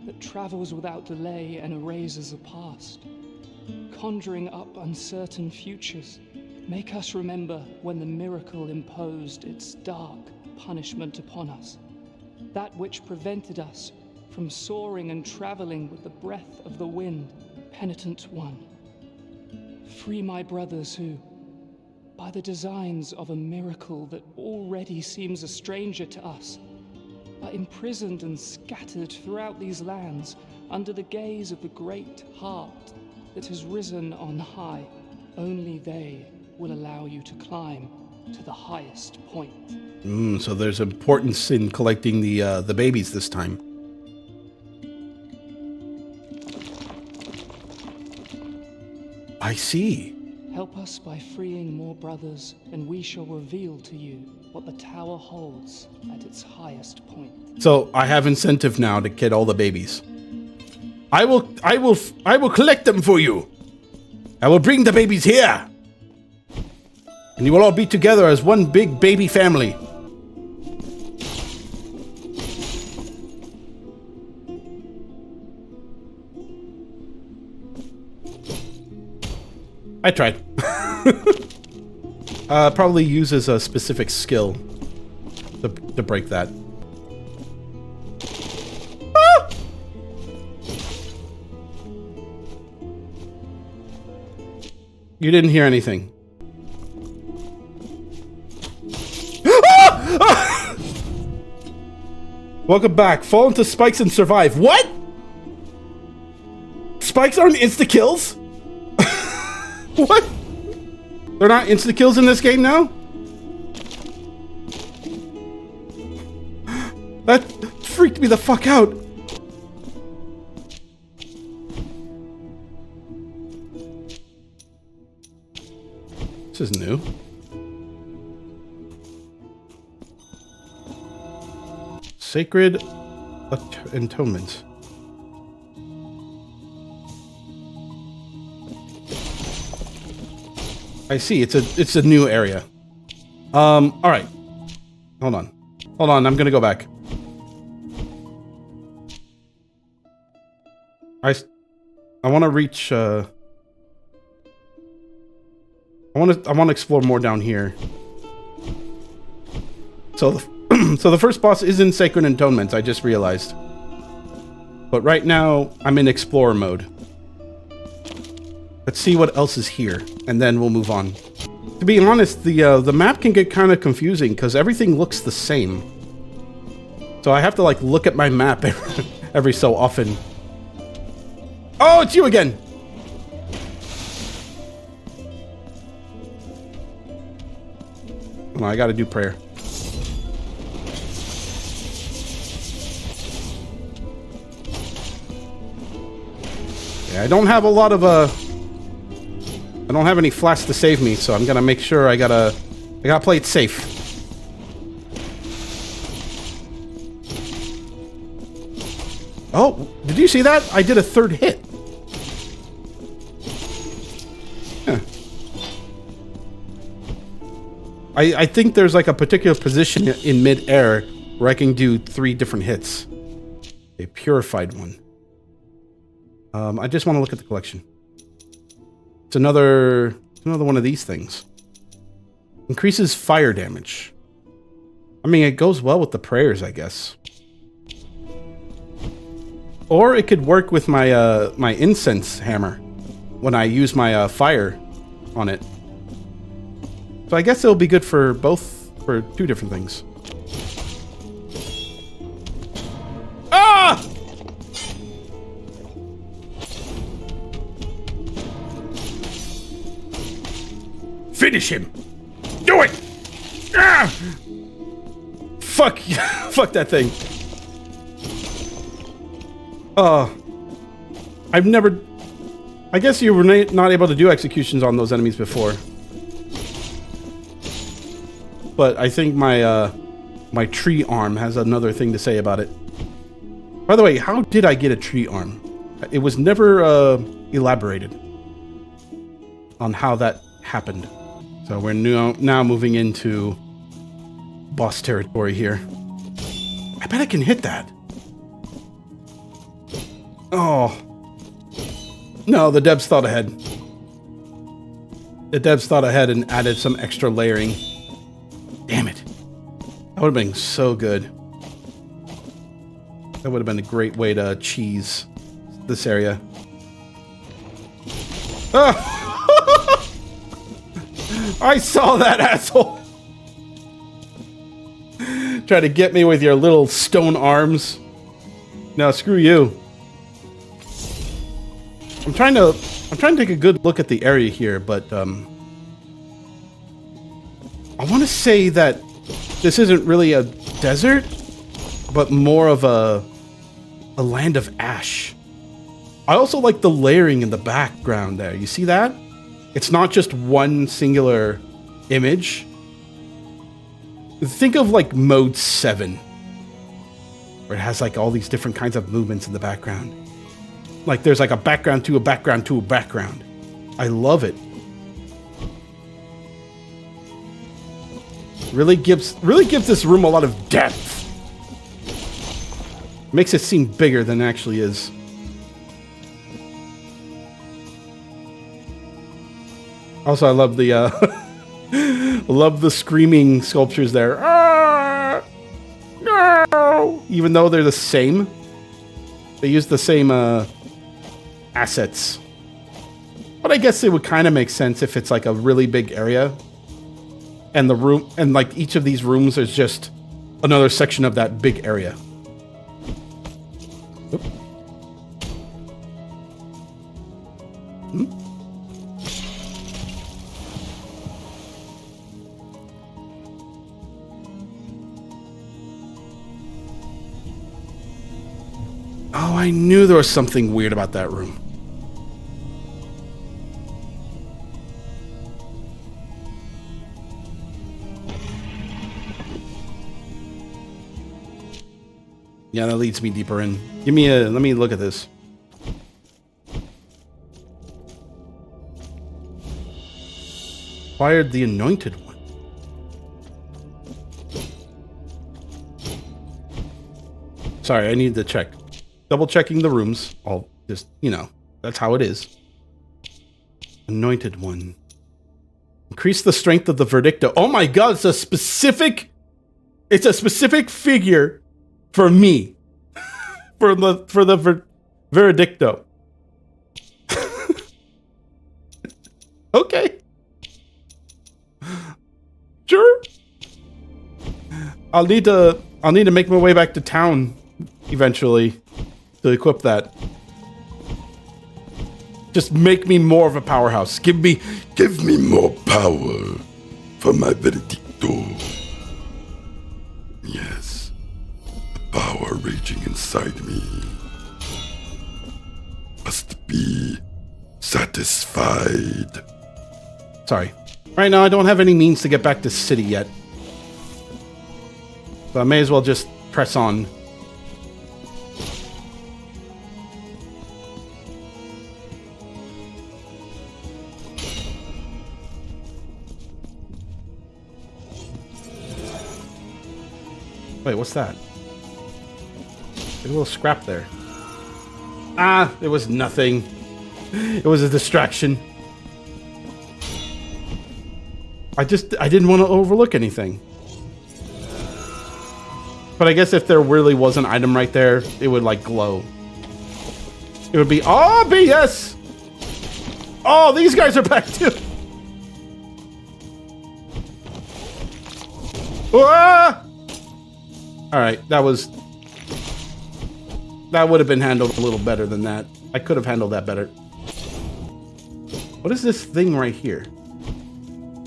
that travels without delay and erases the past, conjuring up uncertain futures. Make us remember when the miracle imposed its dark punishment upon us, that which prevented us from soaring and traveling with the breath of the wind. Penitent One, free my brothers who, by the designs of a miracle that already seems a stranger to us, are imprisoned and scattered throughout these lands under the gaze of the great heart that has risen on high. Only they will allow you to climb to the highest point. So there's importance in collecting the babies this time. I see. Help us by freeing more brothers, and we shall reveal to you what the tower holds at its highest point. So I have incentive now to get all the babies. I will collect them for you. I will bring the babies here. And you will all be together as one big baby family. I tried. Probably uses a specific skill to break that. Ah! You didn't hear anything. Ah! Ah! Welcome back. Fall into spikes and survive. What? Spikes aren't insta-kills? What? They're not insta-kills in this game now? That freaked me the fuck out. This is new. Sacred Atonement. I see. It's a new area. All right. Hold on. I'm gonna go back. I want to reach. I want to explore more down here. So the first boss is in Sacred Atonement. I just realized. But right now I'm in Explorer mode. Let's see what else is here, and then we'll move on. To be honest, the map can get kind of confusing because everything looks the same. So I have to like look at my map every so often. Oh, it's you again! Well, I gotta do prayer. Yeah, I don't have a lot of I don't have any flasks to save me, so I'm gonna make sure I gotta play it safe. Oh, did you see that? I did a third hit. Huh. I think there's like a particular position in mid-air where I can do 3 different hits. A purified one. I just want to look at the collection. It's another one of these things. Increases fire damage. I mean, it goes well with the prayers, I guess. Or it could work with my my incense hammer when I use my fire on it. So I guess it'll be good for both, for 2 different things. Ah! Finish him! Do it! Ah! Fuck! Fuck that thing. I've never... I guess you were not able to do executions on those enemies before. But I think my my tree arm has another thing to say about it. By the way, how did I get a tree arm? It was never elaborated on how that happened. So we're now moving into boss territory here. I bet I can hit that. Oh. No, the devs thought ahead. The devs thought ahead and added some extra layering. Damn it. That would have been so good. That would have been a great way to cheese this area. Ah! I saw that, asshole! Try to get me with your little stone arms. No, screw you. I'm trying to take a good look at the area here, but I want to say that this isn't really a desert, but more of a land of ash. I also like the layering in the background there. You see that? It's not just one singular image. Think of like mode 7, where it has like all these different kinds of movements in the background. Like there's like a background to a background to a background. I love it. Really gives this room a lot of depth. Makes it seem bigger than it actually is. Also, I love the love the screaming sculptures there. Ah! No! Even though they're the same, they use the same assets. But I guess it would kind of make sense if it's like a really big area, and the room, and like each of these rooms is just another section of that big area. Oop. Hmm? Oh, I knew there was something weird about that room. Yeah, that leads me deeper in. Let me look at this. Fired the Anointed One. Sorry, I need to check. Double checking the rooms. I'll just, that's how it is. Anointed One. Increase the strength of the Verdicto. Oh my god, it's a specific figure for me. for the Verdicto. Okay. Sure. I'll need to make my way back to town eventually to equip that. Just make me more of a powerhouse. Give me more power for my Verdicto. Yes. The power raging inside me must be satisfied. Sorry. Right now I don't have any means to get back to city yet. So I may as well just press on. Wait, what's that? There's a little scrap there. Ah, it was nothing. It was a distraction. I didn't want to overlook anything. But I guess if there really was an item right there, it would like glow. It would be, oh, BS! Oh, these guys are back too! Ah! Alright, that would have been handled a little better than that. I could have handled that better. What is this thing right here?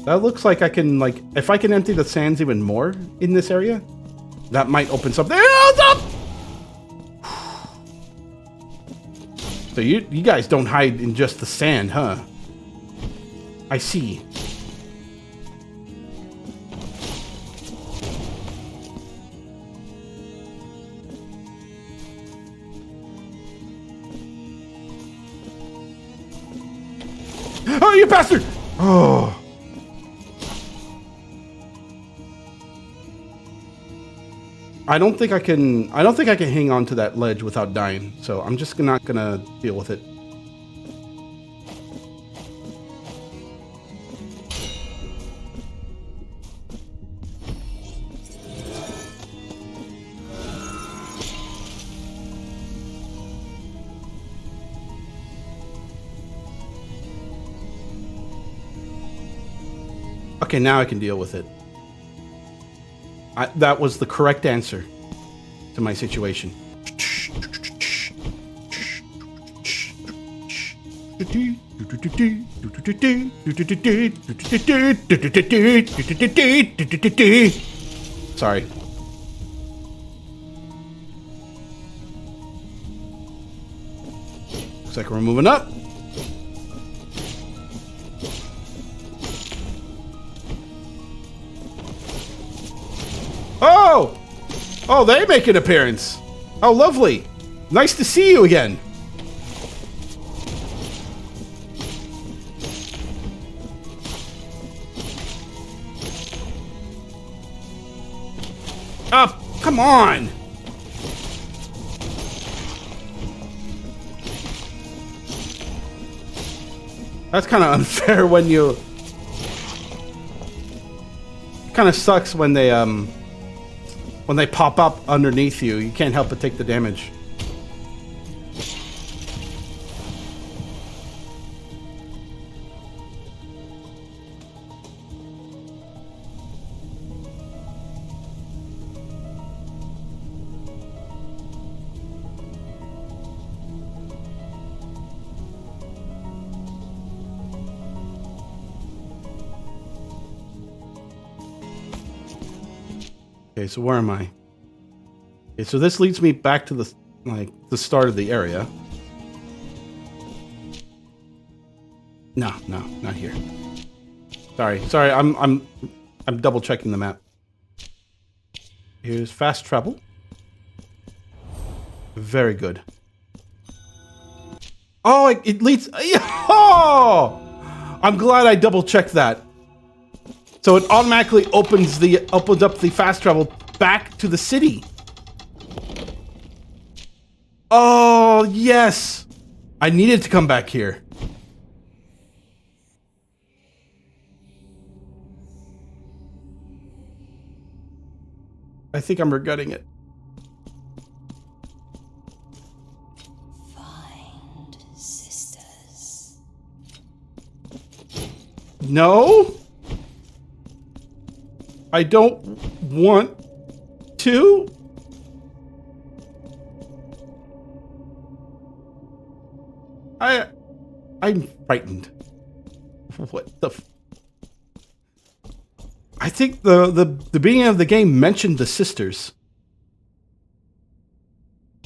That looks like I can, like, if I can empty the sands even more in this area, that might open something. So you guys don't hide in just the sand, huh? I see. Oh, you bastard! Oh. I don't think I can hang on to that ledge without dying, so I'm just not gonna deal with it. Okay, now I can deal with it. That was the correct answer to my situation. Sorry. Looks like we're moving up. Oh, they make an appearance. Oh, lovely. Nice to see you again. Up, come on. That's kind of unfair when you... Kind of sucks when they pop up underneath you. You can't help but take the damage. Okay, so where am I? Okay, so this leads me back to the start of the area. No, not here. Sorry, I'm double checking the map. Here's fast travel. Very good. Oh, it leads. Oh! I'm glad I double checked that. So it automatically opens up the fast travel back to the city. Oh, yes. I needed to come back here. I think I'm regretting it. Find sisters. No. I don't want to. I'm frightened. What the? I think the beginning of the game mentioned the sisters,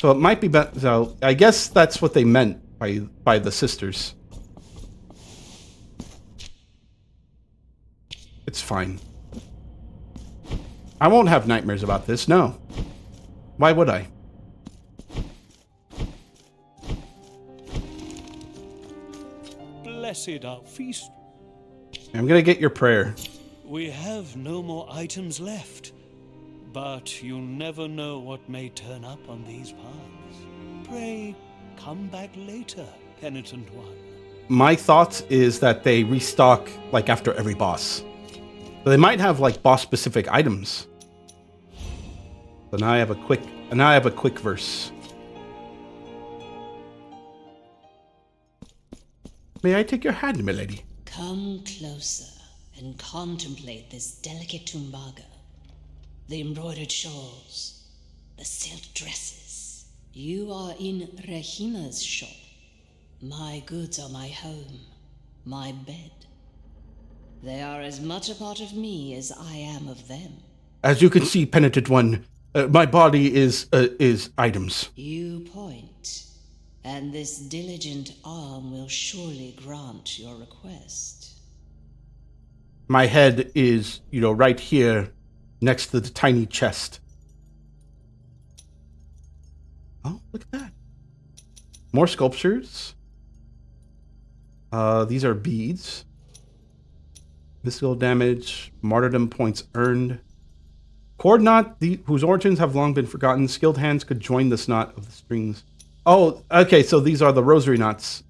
so it might be better. So I guess that's what they meant by the sisters. It's fine. I won't have nightmares about this, no. Why would I? Blessed our feast. I'm gonna get your prayer. We have no more items left, but you'll never know what may turn up on these paths. Pray, come back later, Penitent One. My thoughts is that they restock like after every boss. So they might have like boss-specific items. So now I have a quick verse. May I take your hand, milady? Come closer and contemplate this delicate tumbaga. The embroidered shawls, the silk dresses. You are in Rehima's shop. My goods are my home, my bed. They are as much a part of me as I am of them. As you can see, Penitent One, my body is items. You point, and this diligent arm will surely grant your request. My head is, right here next to the tiny chest. Oh, look at that. More sculptures. These are beads. Mystical damage, martyrdom points earned. Cord knot, whose origins have long been forgotten. Skilled hands could join this knot of the strings. Oh, okay, so these are the rosary knots.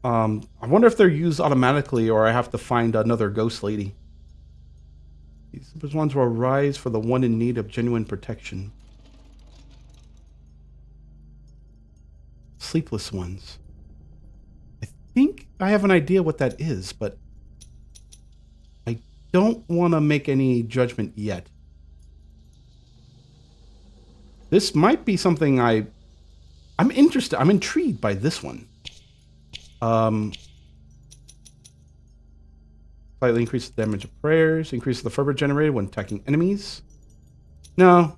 I wonder if they're used automatically or I have to find another ghost lady. These ones will arise for the one in need of genuine protection. Sleepless ones. I think I have an idea what that is, but I don't want to make any judgment yet. This might be something I'm interested. I'm intrigued by this one. Slightly increase the damage of prayers. Increase the fervor generated when attacking enemies. No.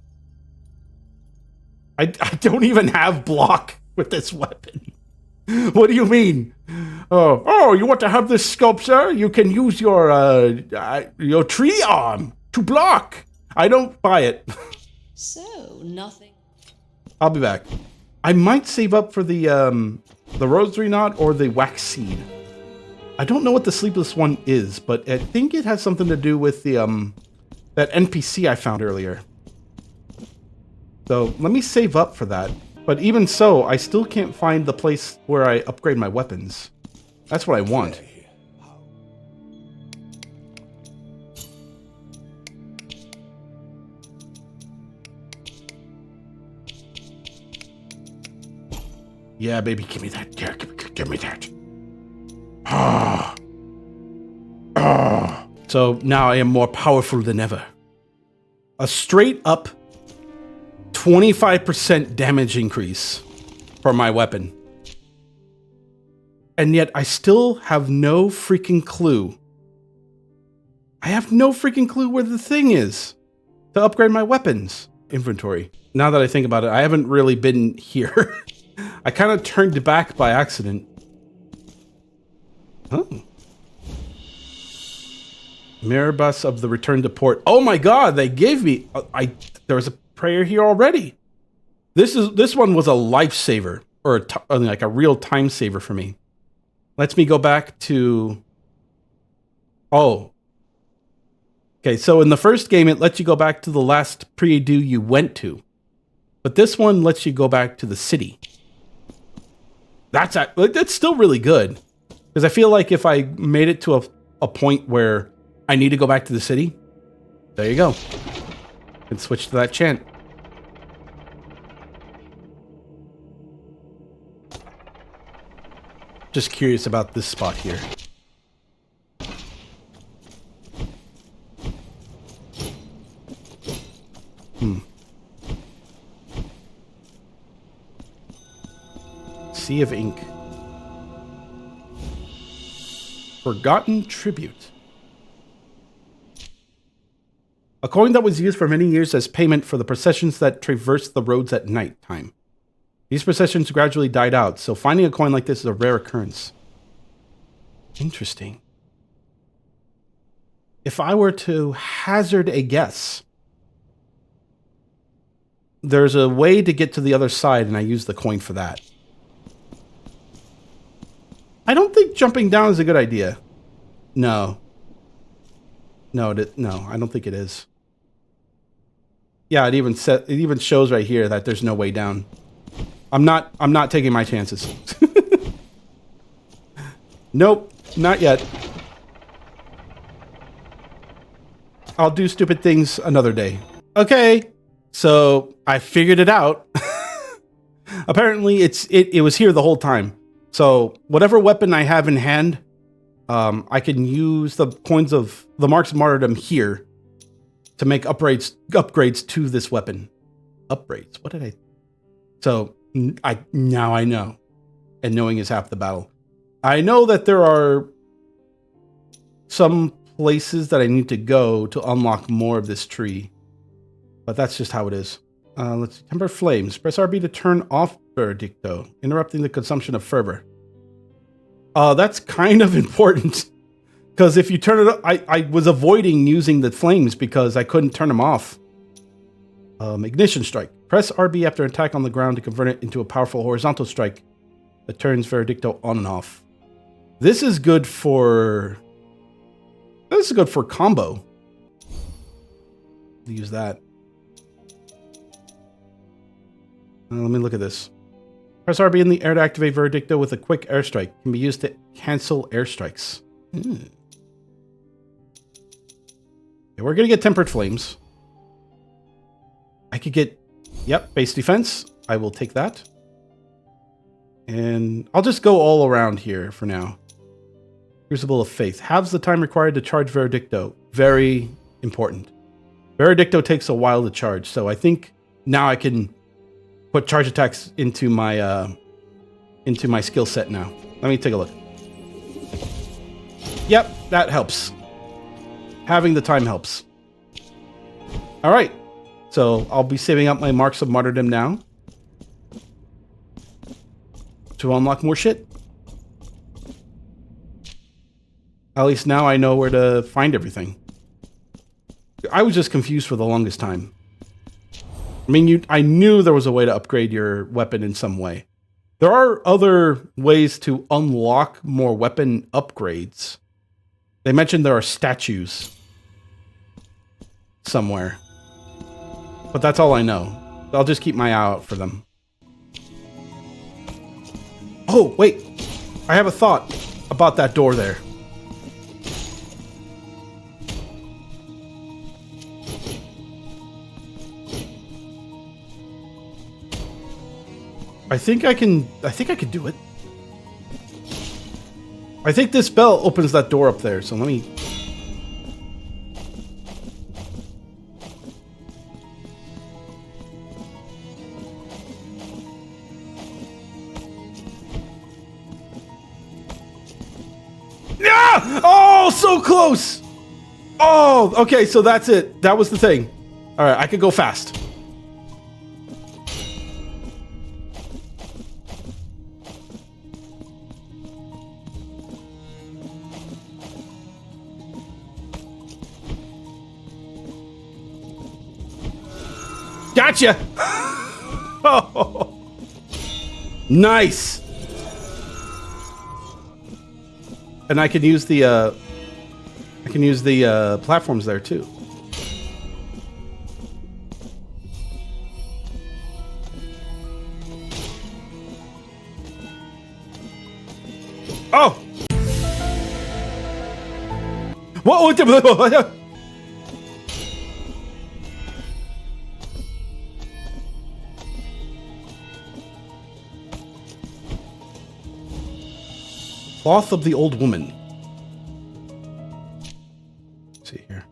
I don't even have block with this weapon. What do you mean? Oh, you want to have this sculpture? You can use your tree arm to block. I don't buy it. So, nothing. I'll be back. I might save up for the rosary knot or the wax seed. I don't know what the sleepless one is, but I think it has something to do with the that NPC I found earlier. So let me save up for that. But even so, I still can't find the place where I upgrade my weapons. That's what I want. Yeah, baby, give me that. Yeah, give me that. So now I am more powerful than ever. A straight up 25% damage increase for my weapon. And yet I still have no freaking clue. I have no freaking clue where the thing is to upgrade my weapons. Inventory. Now that I think about it, I haven't really been here. I kind of turned it back by accident. Oh. Mirror bus of the return to port. Oh my god, they gave me... there was a prayer here already. This one was a lifesaver. Or like a real time saver for me. Lets me go back to... Oh. Okay, so in the first game, it lets you go back to the last pre-do you went to. But this one lets you go back to the city. That's still really good. Because I feel like if I made it to a point where I need to go back to the city, there you go. And switch to that chant. Just curious about this spot here. Sea of Ink. Forgotten Tribute. A coin that was used for many years as payment for the processions that traversed the roads at night time. These processions gradually died out, so finding a coin like this is a rare occurrence. Interesting. If I were to hazard a guess, there's a way to get to the other side, and I use the coin for that. I don't think jumping down is a good idea. No. No, I don't think it is. Yeah, it even shows right here that there's no way down. I'm not taking my chances. Nope, not yet. I'll do stupid things another day. Okay, so I figured it out. Apparently it was here the whole time. So whatever weapon I have in hand, I can use the coins of the Marks of Martyrdom here to make upgrades to this weapon. Upgrades? What did I... So now I know. And knowing is half the battle. I know that there are some places that I need to go to unlock more of this tree. But that's just how it is. Let's see. Temper Flames. Press RB to turn off Verdicto, interrupting the consumption of fervor. That's kind of important. Because if you turn it up, I was avoiding using the flames because I couldn't turn them off. Ignition Strike. Press RB after attack on the ground to convert it into a powerful horizontal strike that turns Verdicto on and off. This is good for... This is good for combo. Use that. Let me look at this. Press RB in the air to activate Verdicto with a quick airstrike. Can be used to cancel airstrikes. Okay, we're going to get Tempered Flames. I could get... Yep, base defense. I will take that. And I'll just go all around here for now. Crucible of Faith. Halves the time required to charge Verdicto. Very important. Verdicto takes a while to charge, so I think now I can put charge attacks into my skill set now. Let me take a look. Yep, that helps. Having the time helps. All right, so I'll be saving up my Marks of Martyrdom now to unlock more shit. At least now I know where to find everything. I was just confused for the longest time. I mean, I knew there was a way to upgrade your weapon in some way. There are other ways to unlock more weapon upgrades. They mentioned there are statues somewhere. But that's all I know. I'll just keep my eye out for them. Oh, wait. I have a thought about that door there. I think I can do it. I think this bell opens that door up there, so let me... Yeah! Oh, so close! Oh, okay, so that's it. That was the thing. All right, I could go fast. Gotcha! Oh, nice! And I can use the platforms there too. Oh! What the? Cloth of the Old Woman. Let's see here.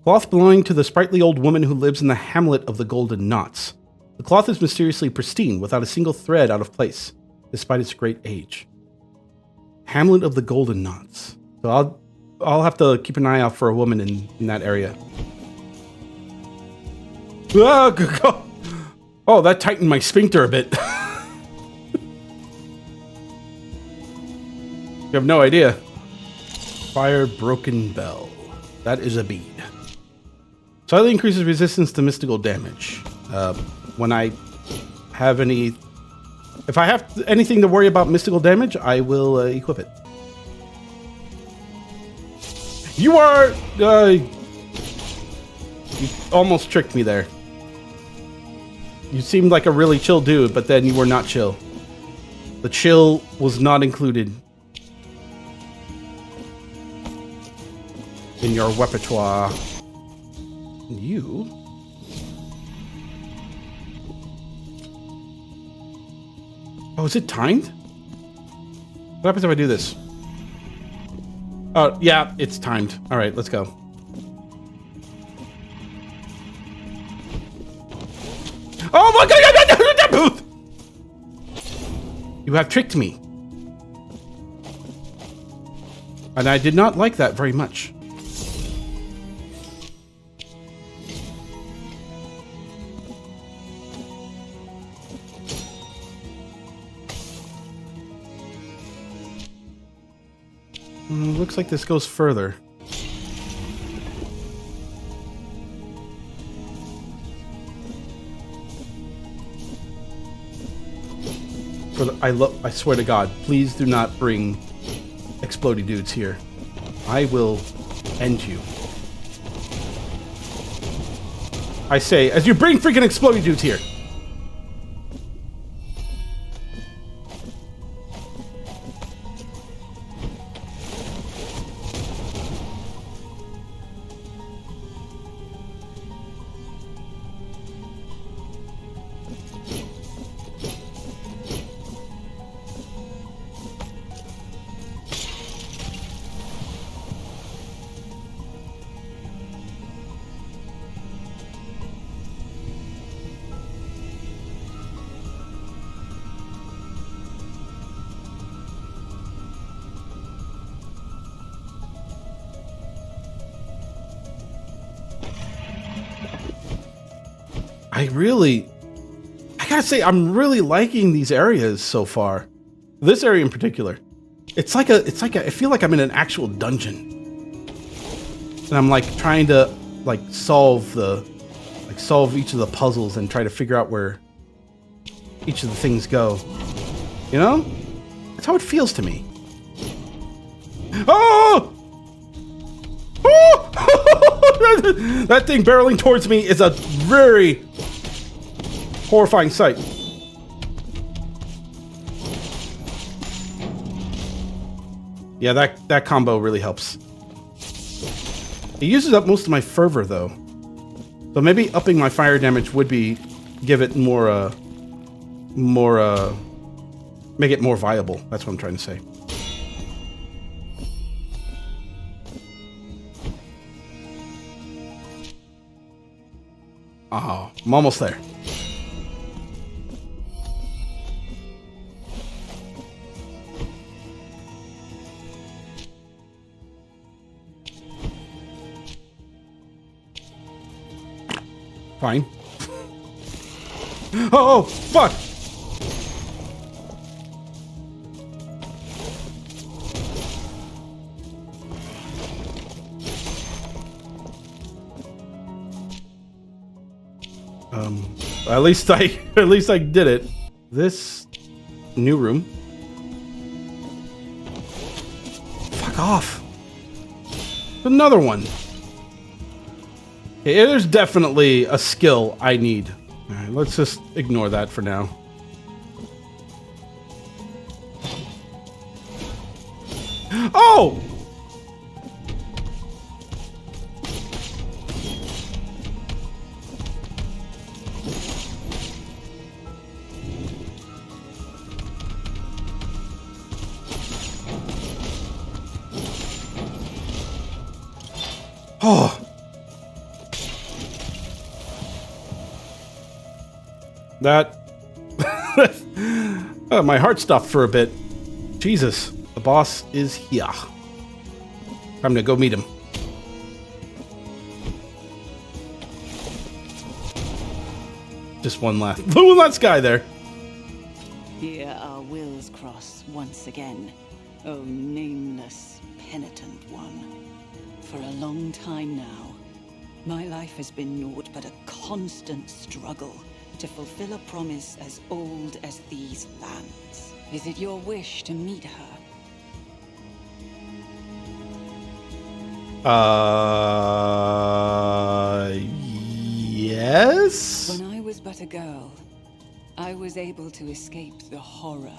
Cloth belonging to the sprightly old woman who lives in the hamlet of the Golden Knots. The cloth is mysteriously pristine, without a single thread out of place, despite its great age. Hamlet of the Golden Knots. So I'll have to keep an eye out for a woman in that area. Oh, that tightened my sphincter a bit. You have no idea. Fire Broken Bell. That is a bead. Slightly increases resistance to mystical damage. When I have any... If I have anything to worry about mystical damage, I will equip it. You are... you almost tricked me there. You seemed like a really chill dude, but then you were not chill. The chill was not included in your repertoire. You? Oh, is it timed? What happens if I do this? Oh, yeah, it's timed. All right, let's go. Oh my God! You have tricked me. And I did not like that very much. Looks like this goes further. I swear to God, please do not bring explodey dudes here. I will end you. I say, as you bring freaking explodey dudes here. I gotta say, I'm really liking these areas so far. This area in particular. It's like I feel like I'm in an actual dungeon. And I'm like trying to like solve each of the puzzles and try to figure out where each of the things go. You know? That's how it feels to me. Oh! Oh! That thing barreling towards me is a very horrifying sight. Yeah, that combo really helps. It uses up most of my fervor, though. So maybe upping my fire damage would give it make it more viable. That's what I'm trying to say. Oh, I'm almost there. Fine. Oh, fuck! At least I did it. This new room. Fuck off. Another one. Yeah, there's definitely a skill I need. All right, let's just ignore that for now. Oh! Oh! That... my heart stopped for a bit. Jesus, the boss is here. Time to go meet him. Just one last guy there. Here our wills cross once again, O nameless Penitent One. For a long time now, my life has been naught but a constant struggle to fulfill a promise as old as these lands. Is it your wish to meet her? Yes? When I was but a girl, I was able to escape the horror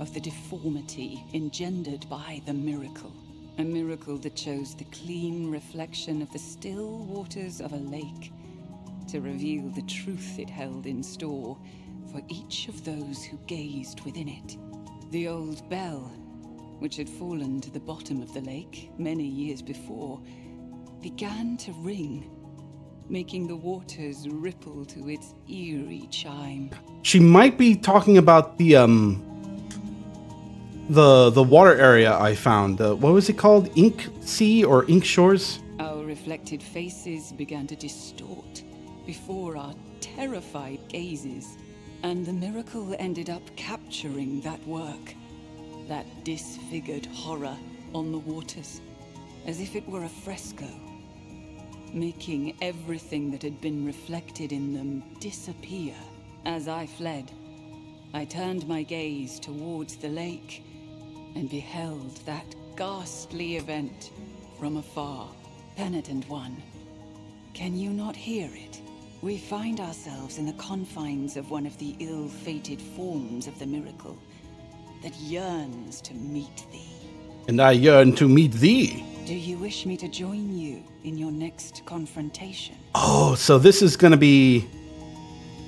of the deformity engendered by the miracle. A miracle that chose the clean reflection of the still waters of a lake to reveal the truth it held in store for each of those who gazed within it. The old bell, which had fallen to the bottom of the lake many years before, began to ring, making the waters ripple to its eerie chime. She might be talking about the water area I found. What was it called? Ink Sea or Ink Shores? Our reflected faces began to distort before our terrified gazes, and the miracle ended up capturing that work, that disfigured horror on the waters, as if it were a fresco, making everything that had been reflected in them disappear. As I fled, I turned my gaze towards the lake and beheld that ghastly event from afar. Penitent One, can you not hear it? We find ourselves in the confines of one of the ill-fated forms of the miracle that yearns to meet thee. And I yearn to meet thee. Do you wish me to join you in your next confrontation? Oh, so this is gonna be...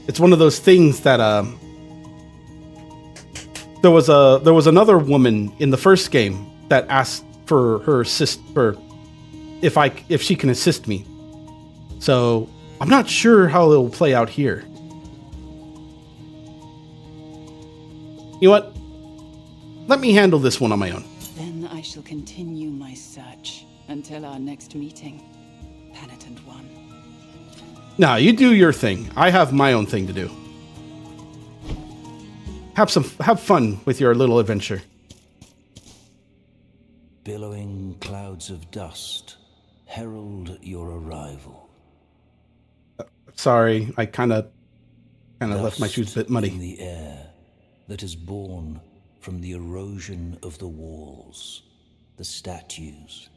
It's one of those things that, There was another woman in the first game that asked for her if she can assist me. So I'm not sure how it'll play out here. You know what? Let me handle this one on my own. Then I shall continue my search until our next meeting, Penitent One. Nah, you do your thing. I have my own thing to do. Have fun with your little adventure. Billowing clouds of dust herald your arrival. Sorry, I kind of left my shoes a bit In muddy. the air that is born from the erosion of the walls, the statues,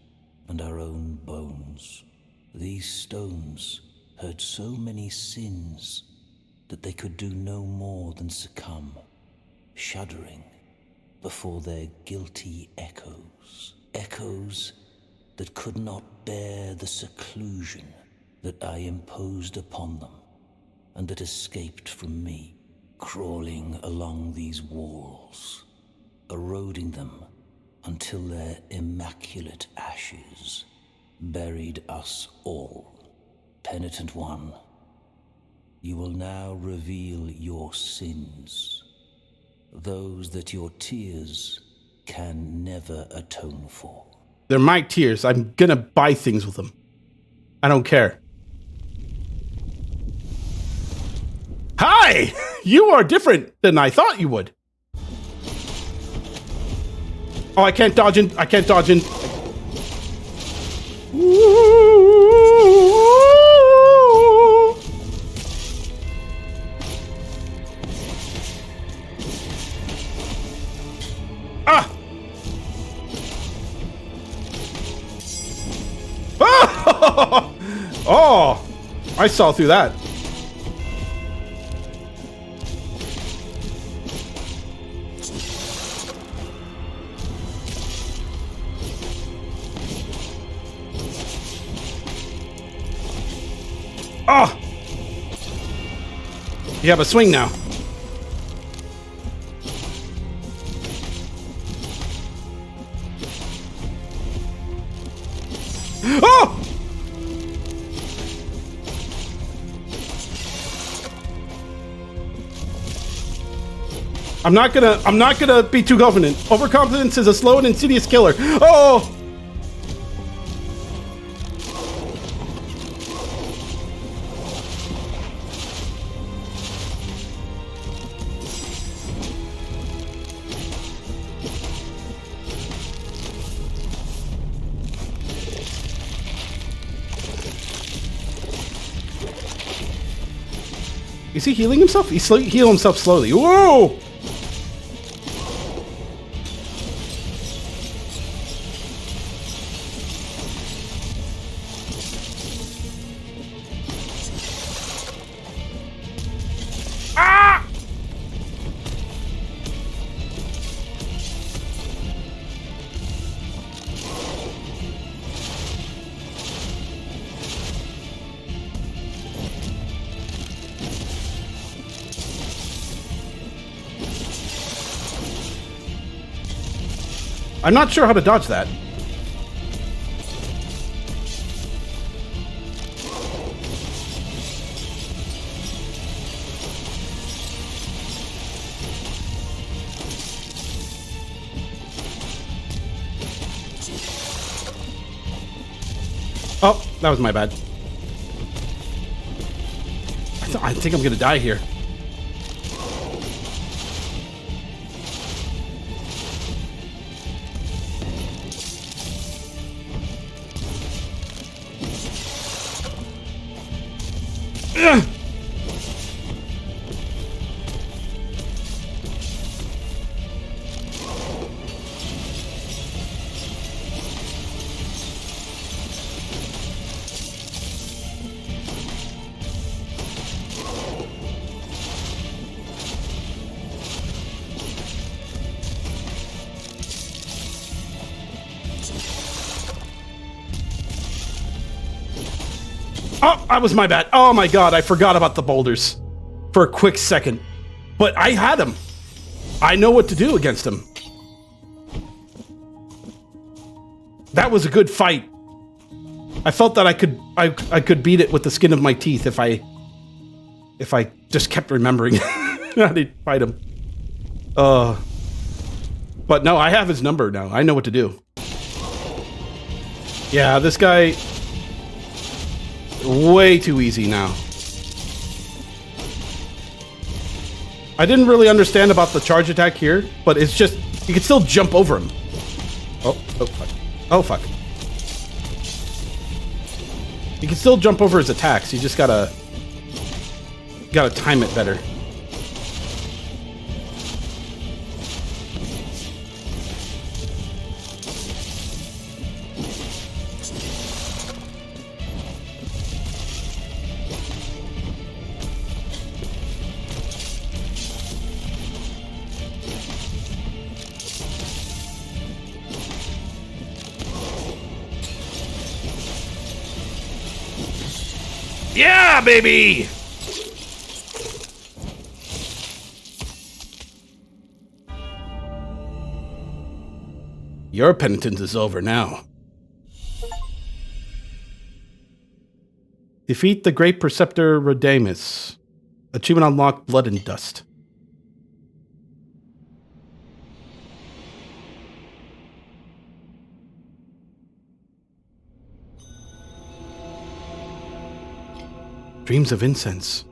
and our own bones. These stones heard so many sins that they could do no more than succumb, shuddering before their guilty echoes. Echoes that could not bear the seclusion that I imposed upon them, and that escaped from me, crawling along these walls, eroding them until their immaculate ashes buried us all. Penitent One, you will now reveal your sins, those that your tears can never atone for. They're my tears. I'm gonna buy things with them. I don't care. Hi! You are different than I thought you would. Oh, I can't dodge in. I can't dodge in. Ah! Oh! I saw through that. Oh! You have a swing now. Oh! I'm not gonna be too confident. Overconfidence is a slow and insidious killer. Oh! Is he healing himself? He's heal himself slowly. Whoa! Ah! I'm not sure how to dodge that. Oh, that was my bad. I think I'm gonna die here. Ugh. Oh, that was my bad. Oh my god, I forgot about the boulders for a quick second. But I had him. I know what to do against him. That was a good fight. I felt that I could beat it with the skin of my teeth if I just kept remembering how to fight him. But no, I have his number now. I know what to do. Yeah, this guy... way too easy now. I didn't really understand about the charge attack here, but it's just, you can still jump over him. Oh fuck. Oh fuck. You can still jump over his attacks, you just gotta gotta time it better. Yeah, baby! Your penitence is over now. Defeat the Great Preceptor Rhodamus. Achievement unlocked, Blood and Dust. Dreams of incense.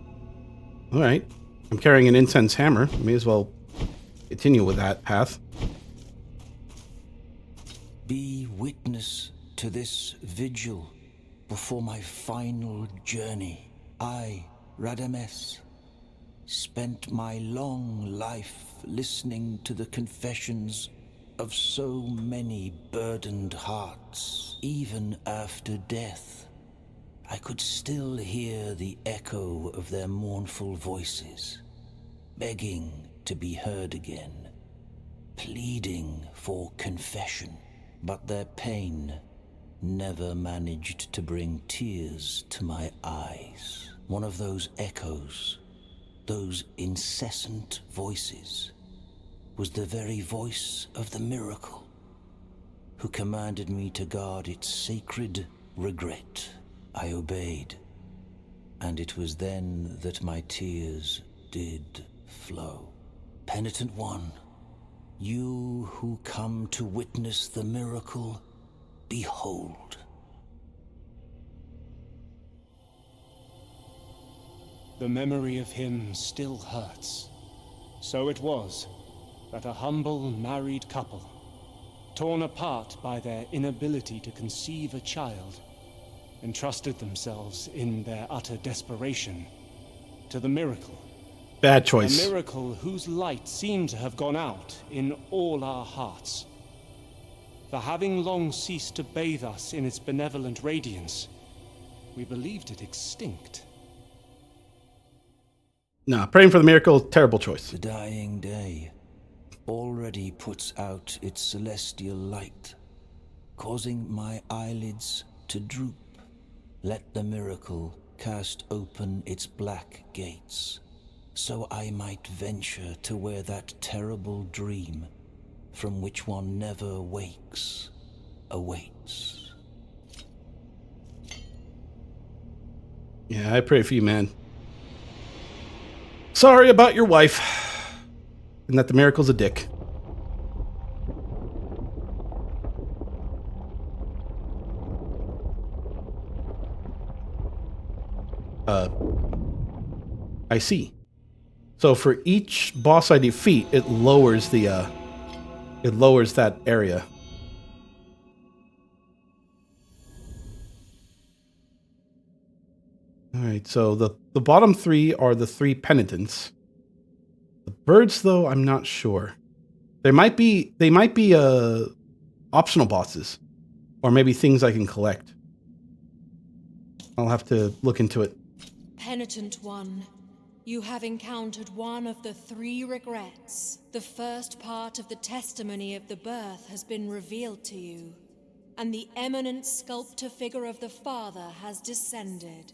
Alright. I'm carrying an incense hammer. May as well continue with that path. Be witness to this vigil before my final journey. I, Rhodamus, spent my long life listening to the confessions of so many burdened hearts. Even after death, I could still hear the echo of their mournful voices, begging to be heard again, pleading for confession. But their pain never managed to bring tears to my eyes. One of those echoes, those incessant voices, was the very voice of the miracle, who commanded me to guard its sacred regret. I obeyed, and it was then that my tears did flow. Penitent One, you who come to witness the miracle, behold. The memory of him still hurts. So it was that a humble married couple, torn apart by their inability to conceive a child, entrusted themselves in their utter desperation to the miracle. Bad choice. A miracle whose light seemed to have gone out in all our hearts. For having long ceased to bathe us in its benevolent radiance, we believed it extinct. Nah, praying for the miracle, terrible choice. The dying day already puts out its celestial light, causing my eyelids to droop. Let the miracle cast open its black gates, so I might venture to where that terrible dream, from which one never wakes, awaits. Yeah, I pray for you, man. Sorry about your wife, and that the miracle's a dick. I see. So for each boss I defeat, it lowers the, it lowers that area. Alright, so the bottom three are the three penitents. The birds, though, I'm not sure. They might be optional bosses. Or maybe things I can collect. I'll have to look into it. Penitent One, you have encountered one of the three regrets. The first part of the testimony of the birth has been revealed to you, and the eminent sculptor figure of the Father has descended.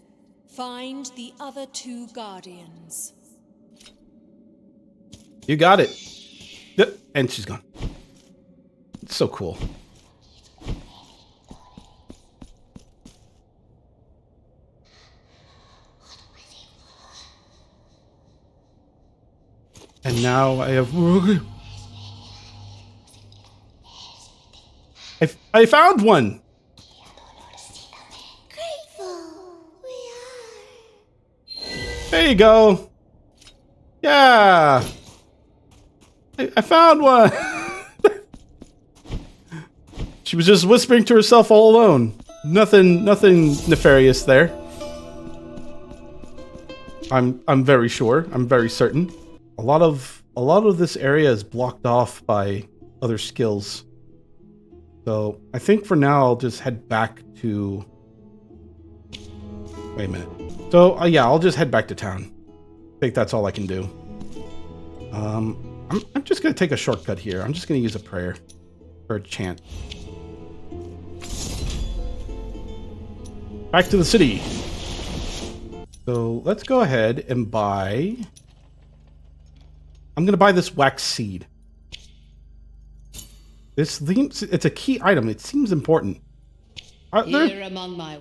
Find the other two guardians. You got it. Yep, and she's gone. It's so cool. And now I have... I found one! There you go. Yeah. I found one. She was just whispering to herself all alone. Nothing nefarious there. I'm very sure. I'm very certain. A lot of this area is blocked off by other skills. So I think for now I'll just head back to... Wait a minute. So yeah, I'll just head back to town. I think that's all I can do. I'm just gonna take a shortcut here. I'm just gonna use a prayer or a chant. Back to the city. So let's go ahead and buy... I'm gonna buy this wax seed. It's a key item. It seems important. Here among my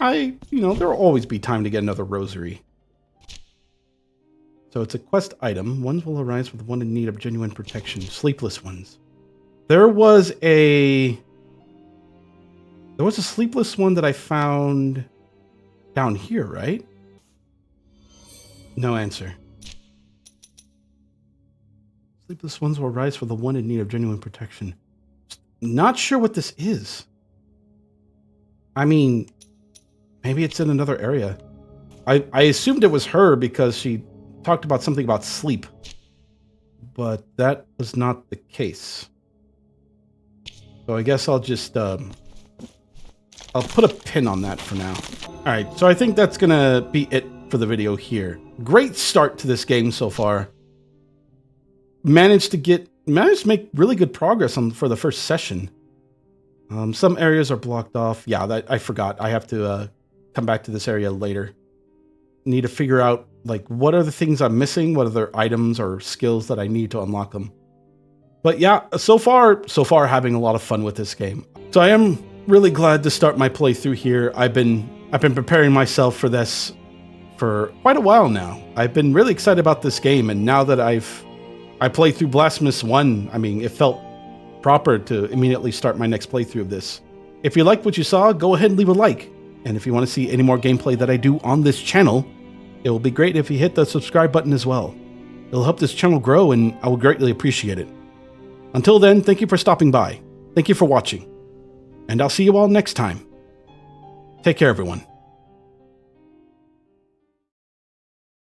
way. There will always be time to get another rosary. So it's a quest item. Ones will arise with one in need of genuine protection. Sleepless ones. There was a sleepless one that I found down here, right? No answer. Sleepless ones will arise for the one in need of genuine protection. Not sure what this is. I mean, maybe it's in another area. I assumed it was her because she talked about something about sleep. But that was not the case. So I guess I'll just, I'll put a pin on that for now. Alright, so I think that's gonna be it for the video here. Great start to this game so far. Managed to make really good progress for the first session. Some areas are blocked off. Yeah, I forgot. I have to come back to this area later. Need to figure out, like, what are the things I'm missing? What other items or skills that I need to unlock them? But yeah, so far having a lot of fun with this game. So I am really glad to start my playthrough here. I've been preparing myself for this for quite a while now. I've been really excited about this game, and now that I played through Blasphemous 1, I mean, it felt proper to immediately start my next playthrough of this. If you liked what you saw, go ahead and leave a like. And if you want to see any more gameplay that I do on this channel, it will be great if you hit the subscribe button as well. It'll help this channel grow, and I will greatly appreciate it. Until then, thank you for stopping by. Thank you for watching. And I'll see you all next time. Take care, everyone.